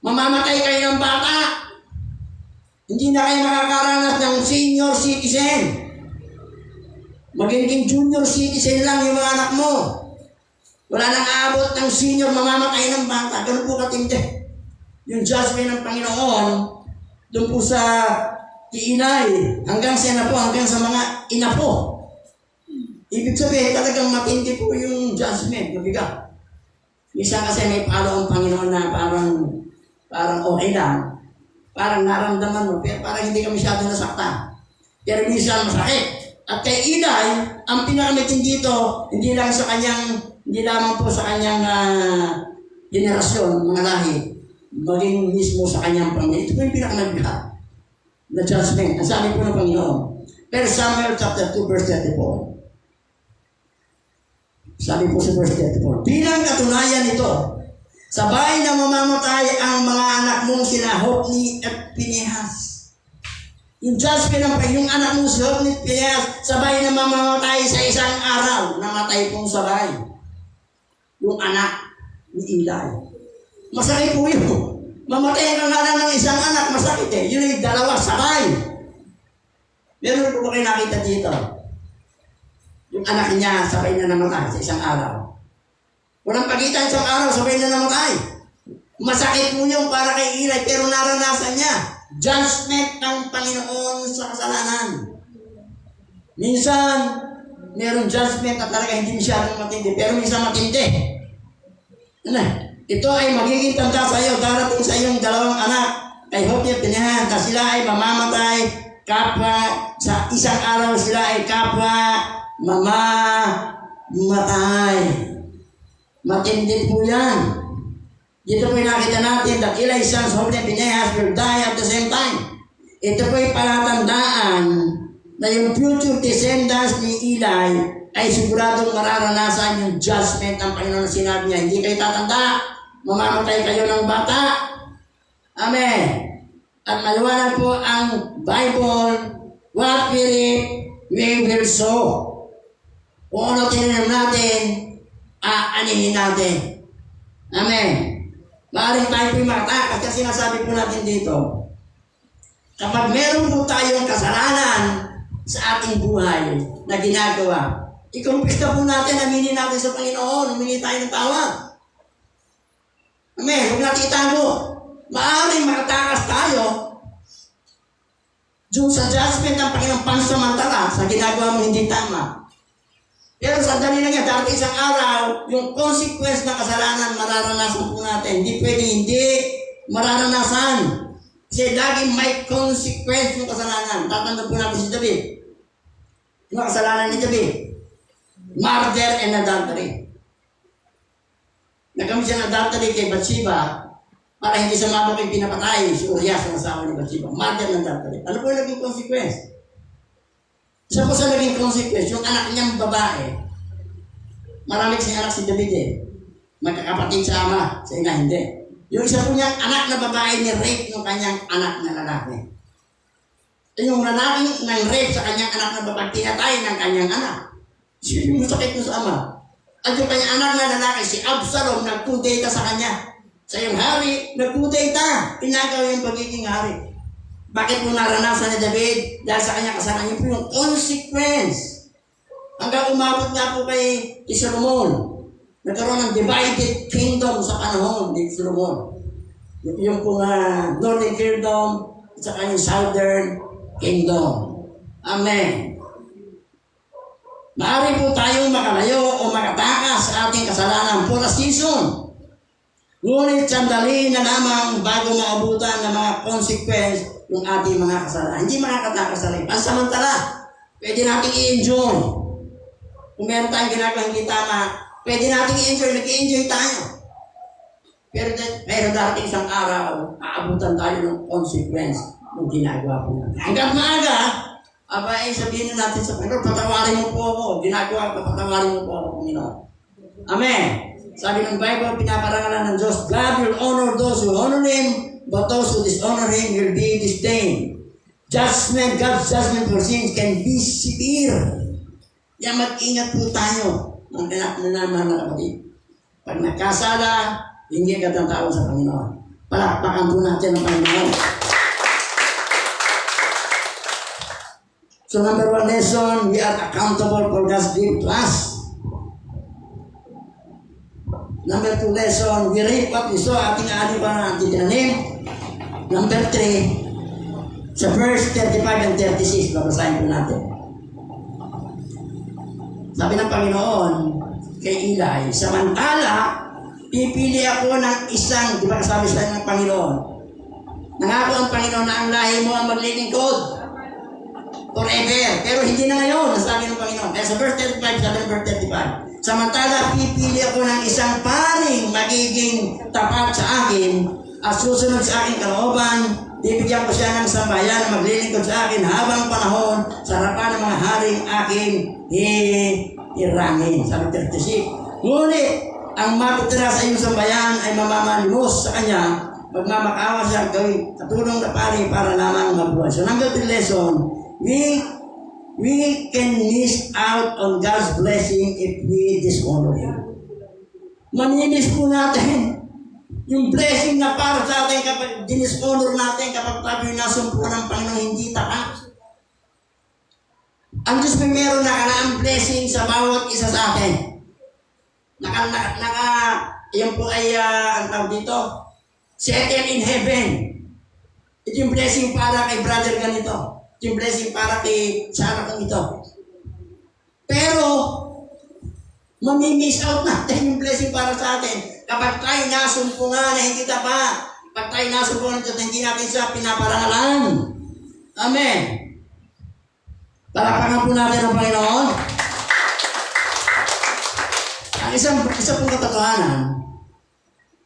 Speaker 1: Mamamatay kayo ng bata. Hindi na kayo makakaranas ng senior citizen. Magiging junior citizen lang yung mga anak mo. Wala nang aabot ng senior, mamamatay ng bata. Ganun po katindi. Yung judgment ng Panginoon, doon po sa iinay, hanggang sa inapo, hanggang sa mga inapo. Ibig sabihin, talagang matindi po yung judgment, mabigat. Minsan kasi may palo ang Panginoon na parang okay lang. Parang naramdaman mo, pero parang hindi ka masyado nasaktan. Pero minsan masakit. At kay Eli, ang pinakamitin dito, hindi lamang po sa kanyang generasyon, mga lahi, maging mismo sa kanyang pamilya. Ito po yung pinakamabigat na judgment. Ang sabi po ng Panginoon. Pero Samuel chapter 2 verse 34. Sabi po sa verse 34, bilang katunayan nito, sabay na mamamatay ang mga anak mong sina Hofni at Pinehas. Yung judgment ng yung anak mong si Hofni at Pinehas, sabay na mamamatay sa isang araw. Namatay pong sabay. Yung anak ni Eli. Masakit po yun. Mamatay ka nga lang ng isang anak, masakit eh. Yun yung dalawa, sabay. Meron po ba kayo nakita dito? Yung anak niya, sabay na namatay sa isang araw. Walang pagitan isang araw, sabay na namatay. Masakit po yung para kay Eli, pero naranasan niya. Judgment ng Panginoon sa kasalanan. Minsan, merong judgment at talaga hindi masyadong matindi, pero minsan matindi. Ano? Ito ay magiging tanda sa iyo, darating sa iyong dalawang anak, kay Hofni at Pinehas, na sila ay mamamatay, kapwa, sa isang araw sila ay kapwa, mamamatay. Matindi po yan. Dito po yung nakita natin that Eli's sons, Hofni at Pinehas, will die at the same time. Ito po yung palatandaan na yung future descendants ni Eli ay siguradong mararanasan yung judgment ng Panginoon na sinabi niya. Hindi kayo tatanda, mamamatay kayo ng bata. Amen. At maliwanag po ang Bible, what we reap, we will sow. Kung ano tinanim natin, aanihin natin. Amen. Maaaring tayo po'y makatakas kasi sinasabi po natin dito, kapag meron po tayong kasalanan sa ating buhay na ginagawa, ikumpista po natin, aminin natin sa Panginoon, humingi tayo ng tawad. Amen. Huwag natin itago. Maaaring makatakas tayo dun sa judgment ng Panginoon pansamantala sa ginagawa mo hindi tama. Pero sandali lang yan, dahil isang araw, yung consequence ng kasalanan mararanasan po natin. Hindi pwede hindi mararanasan. Kasi laging may consequence yung kasalanan. Tatandaan po natin si David. Yung kasalanan ni David. Murder and adultery. Nagamit siya ng adultery kay Bathsheba para hindi sumabak yung pinapatay si Urias ang asawa ni Bathsheba. Murder and adultery. Ano po yung naging consequence? Isa po sa naging consequence, yung anak niyang babae, marami kasing anak si David eh. Magkakapatid sa ama, sa ina hindi. Yung isa po niyang anak na babae ni rape ng kanyang anak na lalaki. Yung lalaki ng rape sa kanyang anak na babae, tinatay ng kanyang anak. Yung masakit mo sa ama. At yung kanyang anak na lalaki, si Absalom, nagkudeta sa kanya. Sa yung hari, nagkudeta. Pinagawa yung pagiging hari. Bakit mo naranasan ni David? Dahil sa kanyang kasalanan, yun po yung consequence. Hanggang umabot nga po kay Solomon. Nagkaroon ng divided kingdom sa panahon ni Solomon. Yung po northern kingdom at saka yung southern kingdom. Amen. Maaari po tayong makalayo o makatakas sa ating kasalanan for a season. Ngunit sandali na lamang bago maabutan ng mga consequence yung ating mga kasalanan. Hindi makakatakas sa rin. Pansamantala, pwede nating i-enjoy. Kung meron tayong ginagawa hindi tama, pwede nating i-enjoy. Nag-i-enjoy tayo. Pero darating isang araw, aabutan tayo ng consequence ng ginagawa po natin. Hanggang maaga, sabihin na natin sa Panginoon, patawarin mo po ako. Ginagawa ko, patawarin mo po ako, Panginoon. Amen. Sabi ng Bible, pinaparangalan ng Diyos, God will honor those who honor Him, but those who dishonor Him will be disdained. Judgment, God's judgment for sins can be severe. Kaya mag-ingat po tayo, ang anak na naman na kapatid. Pag nagkasala, hindi agad ang tao sa Panginoon. Palakpakan po natin ang Panginoon. So number one lesson, we are accountable for God's gift to us. Number two lesson, we reap what we sow. Ating ani pa na ating tinanim. Number three, sa verse 35 and 36, babasahin po natin. Sabi ng Panginoon kay Eli, samantala, pipili ako ng isang, di ba kasabi sa ng Panginoon, nangako ang Panginoon na ang lahi mo ang maglilingkod forever. Pero hindi na ngayon, nasabi ng Panginoon. Kaya sa verse 35, sabi ng verse 35, samantala, pipili ako ng isang paring magiging tapat sa akin at susunod sa aking kalooban. Bibigyan ko siya ng sambahayan na maglilingkod sa akin habang panahon sa harapan ng mga haring aking hiirangin. Sabi 36. Ngunit, ang matutira sa iyong sambahayan ay mamamalimos sa kanya, magmamakaawa siya gawin katulong na pari para lamang mabuhay. So, number 3 lesson, we can miss out on God's blessing if we dishonor Him. Mamimiss po natin yung blessing na para sa atin kapag dishonor natin, kapag tayo nasumpuan ng Panginoon hindi tapat. Ang Diyos may meron nakalaang blessing sa bawat isa sa atin. Yan po ay, ang tawag dito, settle in heaven. Ito yung blessing para kay brother ganito. Yung blessing para kay sa anak kong ito. Pero, mamimiss out natin yung blessing para sa atin. Kapag tayo nasumpungan na hindi tapat, kapag tayo nasumpungan na hindi natin siya pinaparangalan. Amen. Palapakan po natin ang Panginoon. Ang isa pong katotohanan,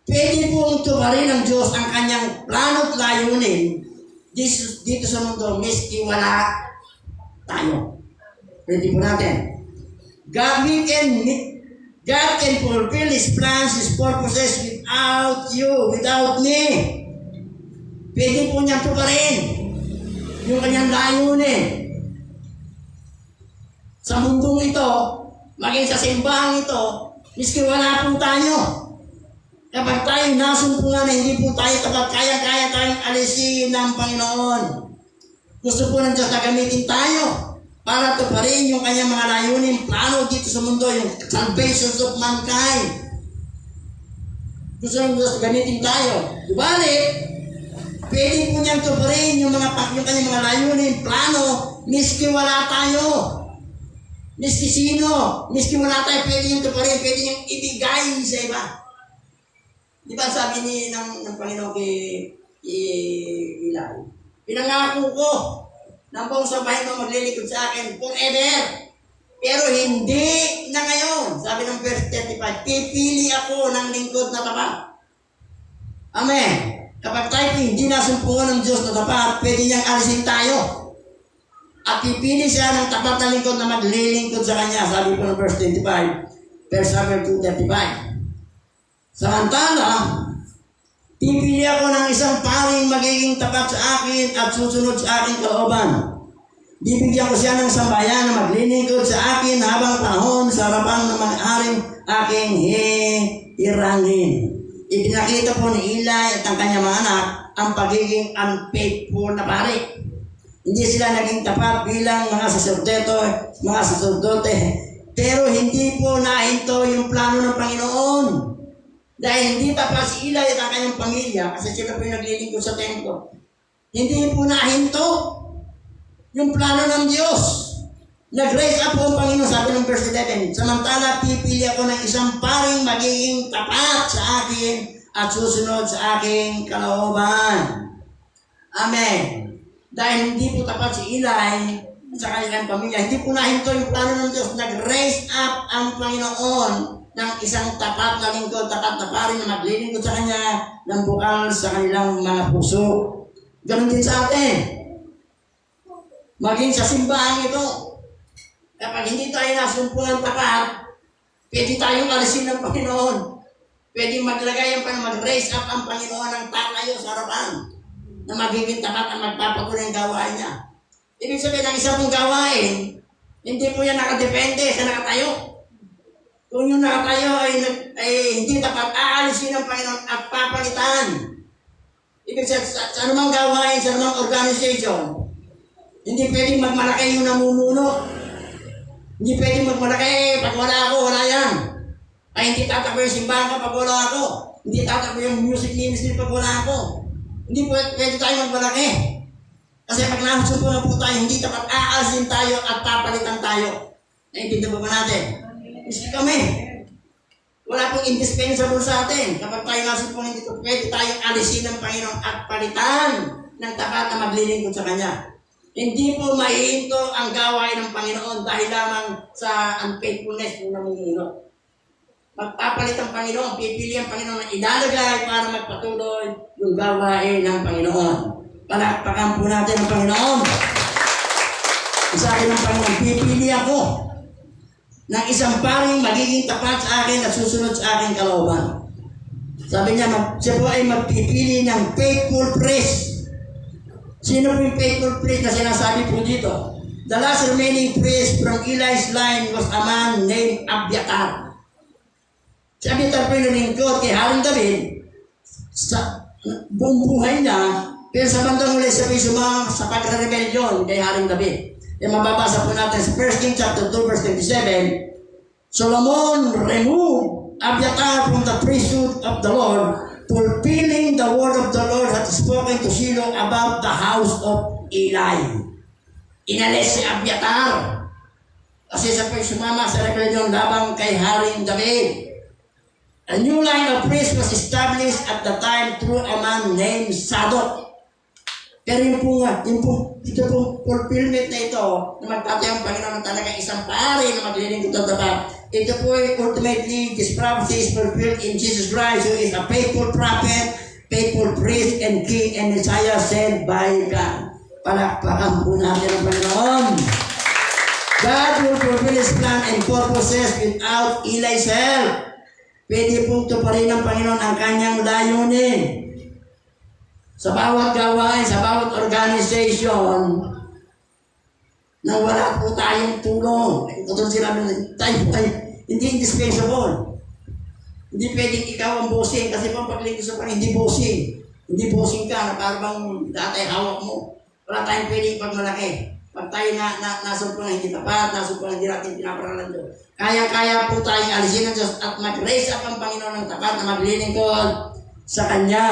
Speaker 1: pwede pong tuparin ng Diyos ang kanyang plano at layunin dito sa mundo, miski wala tayo. Pwede po natin. God can fulfill His plans, His purposes without you, without me. Pwede po niyang tuparin yung kanyang layunin. Sa mundong ito, maging sa simbahan ito, miski wala po tayo. Kapag tayo nasumpungan na hindi po tayo, kapag kaya-kaya tayong alisin ng Panginoon. Gusto po ng Diyos na gamitin tayo para tuparin yung kanyang mga layunin, plano dito sa mundo, yung salvation of mankind. Gusto ng Diyos na gamitin tayo. Dibalik, pwede po niyang tuparin yung kanyang mga layunin, plano, miski wala tayo. Miski sino, miski wala tayo, pwede niyang tuparin, pwede niyang ibigay sa iba. Di ba sabi ng Panginoon kay Eli, pinangako ko na buong sambahin mo maglilingkod sa akin forever. Pero hindi na ngayon. Sabi ng verse 35, pipili ako ng lingkod na tapat. Amen. Kapag tayo hindi nasumpungan ng Diyos na tapat, pwede niyang alisin tayo. At pipili siya ng tapat na lingkod na maglilingkod sa Kanya. Sabi po ng verse 25, verse 235. Samantala, pipili ako ng isang paring magiging tapat sa akin at susunod sa aking kalooban. Bibigyan ko siya ng sambahayan na maglilingkod sa akin habang panahon sa harapan ng mga haring aking hiirangin. Ipinakita po ni Eli at ang kanyang mga anak ang pagiging unfaithful na pari. Hindi sila naging tapat bilang mga saserdote, pero hindi po nahinto yung plano ng Panginoon. Dahil hindi tapat si Eli at ang kanyang pamilya, kasi sila po yung naglilingkod sa templo. Hindi po nahinto yung plano ng Diyos. Nag-raise up po ang Panginoon, sabi ng verse 11, samantala pipili ako ng isang paring magiging tapat sa akin at susunod sa aking kalooban. Amen. Dahil hindi po tapat si Eli sa kanilang pamilya, hindi po nahinto yung plano ng Diyos. Nag-raise up ang Panginoon ng isang tapat na lingkod, tapat na paring na maglilingkod sa Kanya ng bukal sa kanilang mga puso. Ganon din sa atin. Maging sa simbahan ito. Kapag hindi tayo nasumpungan tapat, pwede tayong alisin ng Panginoon. Pwede maglagay mag-raise up ang Panginoon ng tatayo sa harapan na magiging tapat ang magpapagulo ng gawain niya. Ibig sabihin ng isang gawain, hindi po yan nakadepende sa nakatayo. Kung yung nakatayo ay hindi tapat, aalisin ng Panginoon at papalitan. Ibig sabihin, sa anumang gawain, sa anumang organization, Hindi pwedeng magmalaki yung namumuno. Hindi pwedeng magmalaki. Pag wala ako, wala yan. Ay, hindi tatakbo yung simbahan kapag wala ako. Hindi tatakbo yung music ministry pag wala ako. Hindi pwede tayo magmalaki. Kasi pag nasumpo na po tayo, hindi dapat aasin tayo at papalitan tayo. Naintindihan ba natin? Kasi kami, wala pong indispensable sa atin. Kapag tayo nasumpo, hindi ko pwede tayong alisin ng Panginoon at palitan ng tapat na maglilingkod sa Kanya. Hindi po maihinto ang gawain ng Panginoon dahil lamang sa unfaithfulness ng namumuno. Magpapalit ang Panginoon, pipili ang Panginoon na ilalagay para magpatuloy yung gawain ng Panginoon. Palakpakan po natin ang Panginoon. Sabi ng Panginoon, pipili ako ng isang paring magiging tapat sa akin at susunod sa aking kalooban. Sabi niya, siya po ay magpipili ng faithful priest. Sino po yung faithful priest na sinasabi po dito? The last remaining priest from Eli's line was a man named Abiathar. Si Abiathar po yung lingkod kay Haring David sa buong buhay niya, pero sa bandang huli siya po sumama sa pagre-rebellion kay Haring David. E mababasa po natin sa 1 Kings chapter 2 verse 27, Solomon removed Abiathar from the priesthood of the Lord, fulfilling the word of the Lord had spoken to Shiloh about the house of Eli. Inalis si Abiathar kasi siya po sumama sa rebellion labang kay Haring David. A new line of priests was established at the time through a man named Sadok. Pero ito pong fulfillment na ito, na magtatayang Panginoon talaga isang pari na maglilingkod ng tapat. Ito po ay ultimately, this prophecy is fulfilled in Jesus Christ, who is a faithful prophet, faithful priest, and king, and Messiah sent by God. Palakpakan po natin ang Panginoon. God will fulfill His plan and purposes without Eli's help. Pwede pong tuparin ng Panginoon ang kanyang layunin. Sa bawat gawain, sa bawat organization, nang wala po tayong tulong. Ito sila, tayo ay hindi indispensable. Hindi pwedeng ikaw ang bossing kasi pang paglingkod sa Panginoon, hindi bossing. Hindi bossing ka na parang datay hawak mo. Wala tayong pwedeng pagmalaki. Pag tayo nasumpo na hindi tapat, nasumpo na hindi natin pinaparalan doon. Kaya-kaya po tayong alisin ng Diyos at mag-raise up ang Panginoon ng tapat na maglilingkod sa Kanya.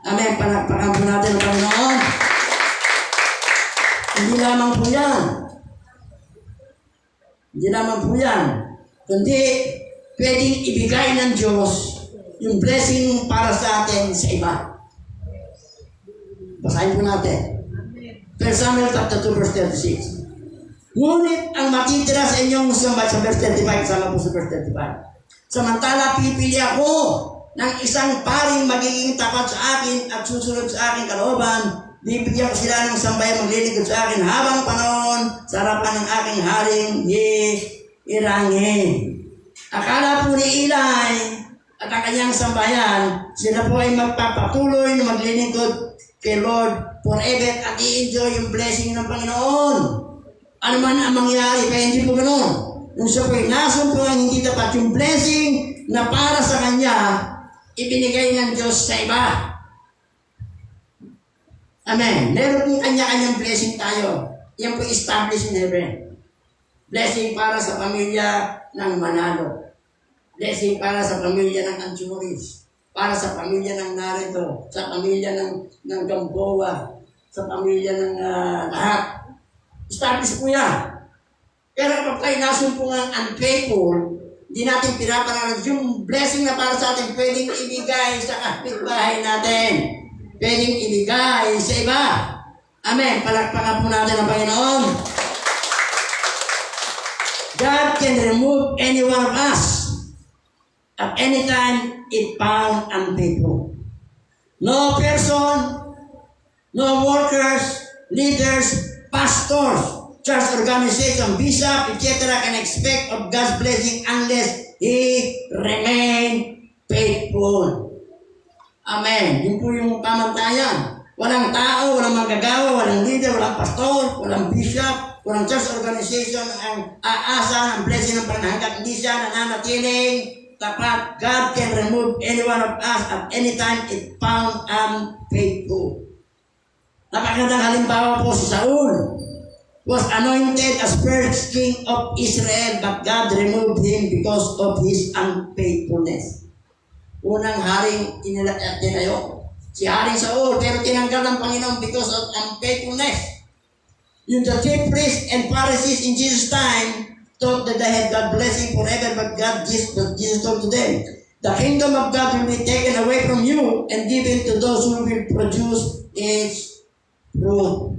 Speaker 1: Amen. Palakpakan po natin ang Panginoon. Hindi lamang po yan. Hindi lamang po yan. Kundi pwedeng ibigay ng Diyos yung blessing para sa atin sa iba. Basahin po natin. 1 Samuel chapter 2 verse 36. Ngunit ang matitira sa inyong sambay sa verse 35, sama po sa verse 35. Samantala pipili ako ng isang paring magiging tapat sa akin at susunod sa aking kalooban. Bibigyan ko sila ng sambayan maglilingkod sa akin habang panahon sa harapan ng aking haring iirangin. Akala po ni Eli at ang kanyang sambayan, sila po ay magpapatuloy na maglilingkod kay Lord forever at i-enjoy yung blessing ng Panginoon. Ano man ang mangyari, kaya hindi po ganoon. Nung siya po ay nasumpungan hindi tapat yung blessing na para sa kanya, ibinigay ng Diyos sa iba. Amen. Meron pong kanya-kanyang blessing tayo. Yan po established in heaven. Blessing para sa pamilya ng Manalo. Blessing para sa pamilya ng Anchuris. Para sa pamilya ng Narito. Sa pamilya ng Gamboa. Sa pamilya ng lahat. Established po yan. Pero kapag tayo nasumpungan unfaithful, hindi natin pinapanalan yung blessing na para sa atin pwedeng ibigay sa kapitbahay natin. Pwedeng ibigay sa iba. Amen. Palakpakan po natin ang Panginoon. God can remove any one of us at any time if found unfaithful. No person, no workers, leaders, pastors, church organization, bishop, etc. can expect of God's blessing unless He remain faithful. Amen. Yun po yung pamantayan. Walang tao, walang magagawa, walang leader, walang pastor, walang bishop, walang church organization ang aasa ang blessing ng Panginoon hanggat hindi siya nananatiling tapat. God can remove any one of us at any time if found unfaithful. Napakagandang halimbawa po si Saul. was anointed as first king of Israel, but God removed him because of his unfaithfulness. Unang haring tinayo, si Haring Saul, pero tinanggal ng Panginoon because of unfaithfulness. Yung the chief priests and Pharisees in Jesus' time thought that they had God blessing forever, but Jesus told to them, the kingdom of God will be taken away from you and given to those who will produce its fruit.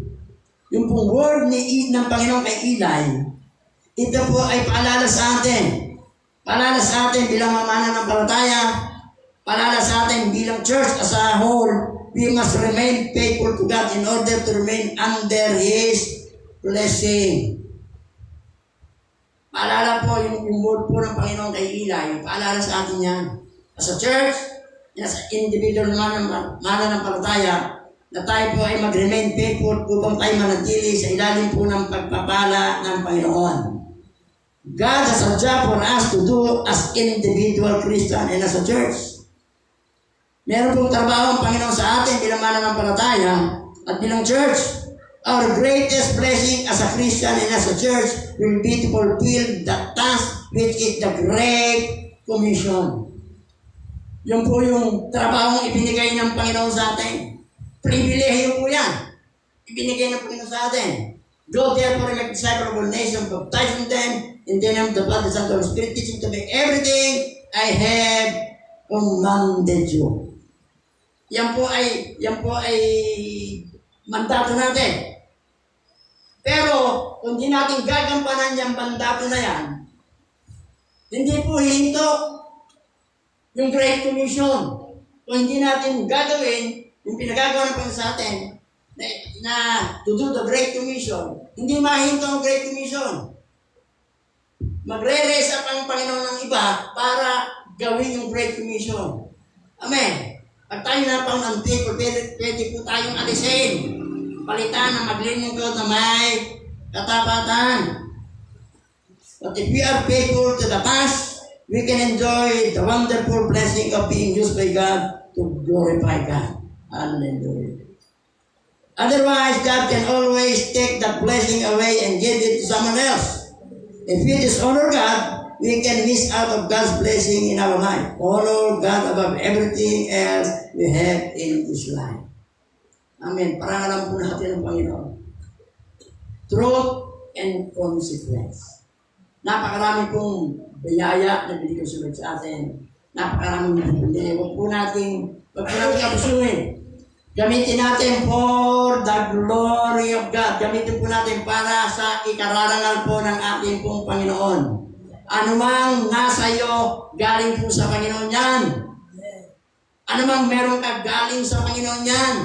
Speaker 1: Yung pong word ng Panginoon kay Eli, ito po ay paalala sa atin. Paalala sa atin bilang mamana ng palataya, paalala sa atin bilang church as a whole, we must remain faithful to God in order to remain under His blessing. Paalala po yung word po ng Panginoon kay Eli, paalala sa atin yan. As a church, as an individual mana ng palataya, na tayo po ay mag-remain faithful upang tayo manatili sa ilalim po ng pagpapala ng Panginoon. God has a job for us to do as individual Christian and as a church. Meron pong trabaho ang Panginoon sa atin bilang mananampalataya at bilang church. Our greatest blessing as a Christian and as a church will be to fulfill the task which is the Great Commission. Yun po yung trabahong ibinigay ng Panginoon sa atin. Pribilehiyo po yan. Ibinigay ng Panginoon sa atin. Go therefore and make disciples of all nations, baptizing them in the name of the Father, the Son, and the Holy Spirit, teaching to make everything I have commanded you. Yan po ay mandato natin. Pero kung di natin gagampanan yung mandato na yan, hindi po hinto yung Great Commission. Kung hindi natin gagawin yung pinagagawa ng Panginoon sa atin na to do the Great Commission, hindi mahinto ang Great Commission. Magre-raise up ang Panginoon ng iba para gawin yung Great Commission. Amen. Pag tayo na pang unfaithful, pwede po tayong alisin. Palitan na maglilingkod na may katapatan. But if we are faithful to the past, we can enjoy the wonderful blessing of being used by God to glorify God. Hallelujah. Otherwise, God can always take that blessing away and give it to someone else. If we dishonor God, we can miss out of God's blessing in our life. Honor God above everything else we have in this life. Amen. Parangalan po natin ang Panginoon. Truth and consequence. Napakarami pong biyaya na binigay sa atin. Napakaraming nabibili. Huwag po natin kapusuhin. Gamitin natin for the glory of God. Gamitin po natin para sa ikararangal po ng ating pong Panginoon. Ano mang nasa iyo, galing po sa Panginoon yan. Ano mang meron ka, galing sa Panginoon yan.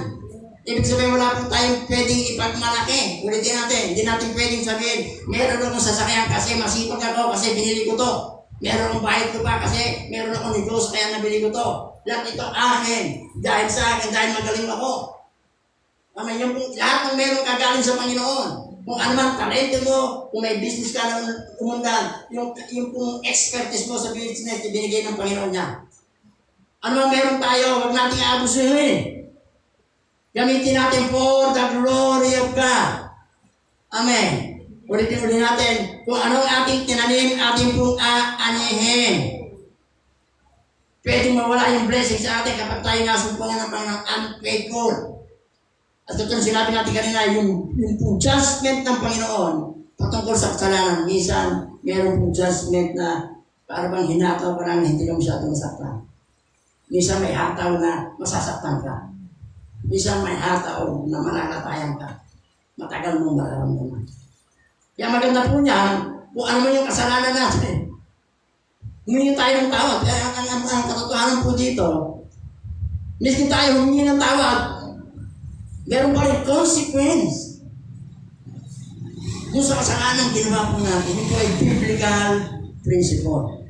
Speaker 1: Ibig sabihin, wala po tayong pwedeng ipagmalaki. Ulitin natin, hindi natin pwedeng sabihin, meron akong sasakyan kasi masipag ako kasi binili ko to. Meron akong bayad ko pa kasi meron akong negosyo kaya nabili ko to. Lahat ito akin. Dahil sa akin, dahil magaling ako. Amen. Yung lahat ng meron ka galing sa Panginoon. Kung ano man talento mo, kung may business ka na umundan, yung kung expertise mo sa business, ibinigay ng Panginoon niya. Ano man meron tayo, huwag nating aabusuhin. Gamitin natin for the glory of God. Amen. Ulitin natin, kung anong ating tinanim, ating pong aanihin. Pwede mawala yung blessing sa atin kapag tayo nasumpungan ng Panginoon unfaithful. At ito sinabi natin kanina, yung judgment ng Panginoon patungkol sa kasalanan. Minsan, meron pong judgment na para bang hinataw ka lang, hindi ka masyadong masaktan. Minsan may hataw na masasaktan ka. Minsan may hataw na malalatayan ka. Matagal mong mararamdaman. Kaya maganda po niyan, kung ano man yung kasalanan natin, humingi tayo ng tawad. Kaya ang katotohanan po dito, mismo tayo humingi ng tawad, meron pa rin consequence. Kung sa kasalanan ginawa po natin, ito ay biblical principle.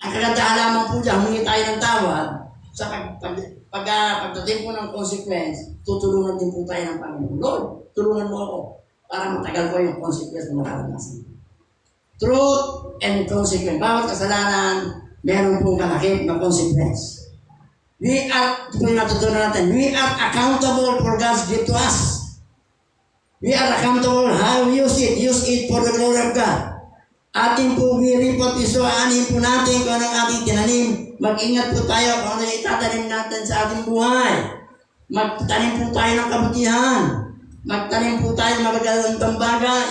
Speaker 1: Ang kagandahan lamang po dyan, humingi tayo ng tawad, sa pagdating po ng consequence, tutulungan din po tayo ng Panginoon. Lord, tulungan mo ako para matagal ko yung consequence na mararanasan. Truth and consequence. Bawat kasalanan, meron pong kalakip na consequence. We are, ito yung natutunan natin, we are accountable for God's gift to us. We are accountable how we use it. Use it for the glory of God. Ating po report iso, anin po natin kung anong ating tinanim. Mag-ingat po tayo kung ano yung itatanim natin sa ating buhay. Magtanim po tayo ng kabutihan. Magtanim po tayo ng magagandang bagay.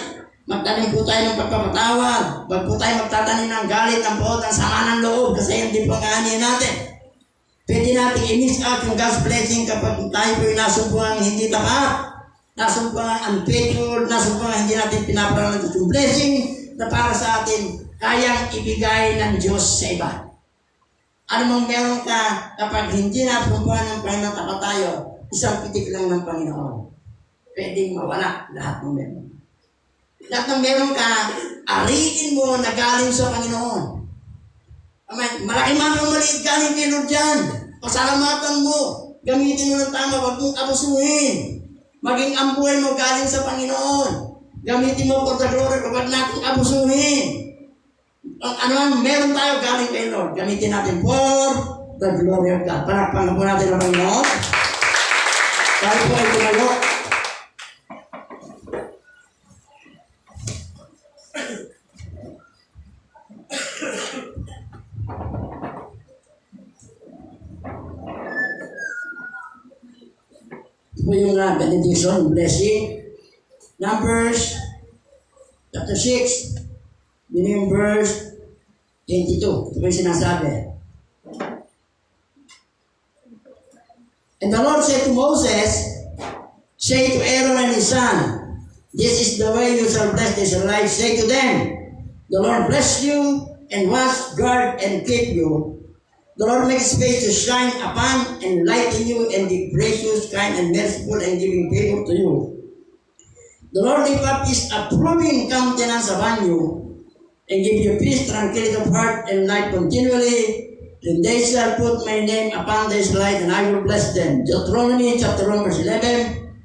Speaker 1: Magtanim po tayo ng pagpapatawad. Wag po tayo magtatanim ng galit, ng poot, ng sama ng loob kasi hindi po ang aanin natin. Pwede natin i-miss out yung God's blessing kapag tayo po yung nasumpungan hindi tapat. Nasumpungan unfaithful, nasumpungan hindi natin pinaparang yung blessing na para sa atin kayang ibigay ng Diyos sa iba. Ano mong meron ka kapag hindi nasumpungan ng Panginoon tapat tayo, isang pitik lang ng Panginoon. Pwedeng mawala lahat ng meron. Lahat ng meron ka, ariin mo na galing sa Panginoon. Amen. Malaki man o maliit galing kay Lord dyan. Pasalamatan mo. Gamitin mo ng tama. Huwag mong abusuhin. Maging ang buhay mo galing sa Panginoon. Gamitin mo for the glory. Huwag natin abusuhin. Ano man, meron tayo galing kay Lord. Gamitin natin for the glory of God. Panakpan po natin ang Panginoon. Tayo po ay tumayo. Ito yung benediction, blessing. Numbers, chapter 6, yun yung verse 22. Ito yung sinasabi. And the Lord said to Moses, say to Aaron and his son, this is the way you shall bless the Israelites. Say to them, the Lord bless you and watch, guard, and keep you. The Lord make his face to shine upon and lighten you and be gracious, kind, and merciful, and giving favor to you. The Lord lift up his approving countenance upon you and give you peace, tranquility of heart, and life continually. Then they shall put my name upon the Israelites, and I will bless them. Deuteronomy chapter 1 verse 11.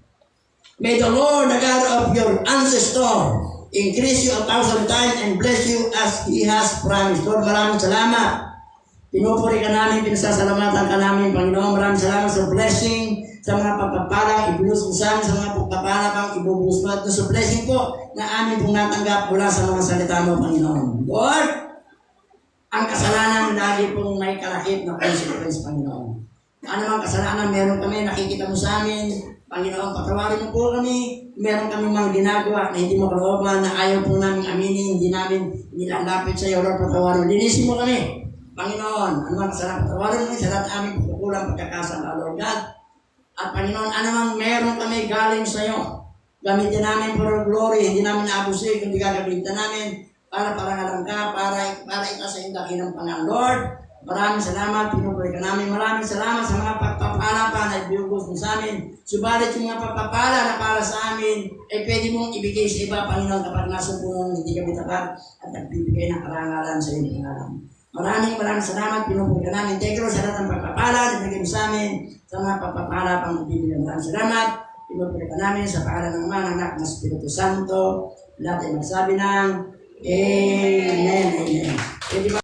Speaker 1: May the Lord, the God of your ancestor, increase you 1,000 times and bless you as He has promised. Lord, maraming salamat. Pinupuri ka namin, pinasasalamatan ka namin, Panginoon. Maraming salamat sa blessing, sa mga pagpapalang ibulus mo sa amin, sa mga pagpapalang pang ibubulus mo. At sa blessing po na amin pong natanggap mula sa mga salita mo, Panginoon. Lord, ang kasalanan lagi pong may kalakip na consequence, Panginoon. Ano mang kasalanan meron kami, nakikita mo sa amin, Panginoon, patawarin mo po kami. Meron kami mga ginagawa na hindi mo kalooban, na ayaw po namin aminin, hindi namin nilalapit sa iyo, Lord, patawarin mo. Linisin mo kami. Panginoon, ano mang kasalanan, patawarin mo sa lahat aming pagkukulang pagkakasala, Lord God. At Panginoon, ano mang meron kami galing sa iyo, gamitin namin for glory, hindi namin naabusin, kundi gagamitin namin para parangalan ka, para ita sa indaki ng Panginoon. Lord, maraming salamat, pinupuri ka namin. Maraming salamat sa mga pagpapala pa na ibigos mo sa amin. Subalit yung mga pagpapala na para sa amin, ay pwede mong ibigay sa iba, Panginoon, kapag nasumpungan hindi kami tapat at nagbibigay ng karangalan sa iyong pangalan. Maraming salamat, pinupuri ka namin. Thank you sa lahat ng pagpapala na ibigay mo sa amin, sa mga pagpapala pang ibigay. Maraming salamat, pinupuri ka namin sa pangalan ng Ama, ng Anak, ng Espiritu Santo. Lahat ay magsabi ng Amen. Amen.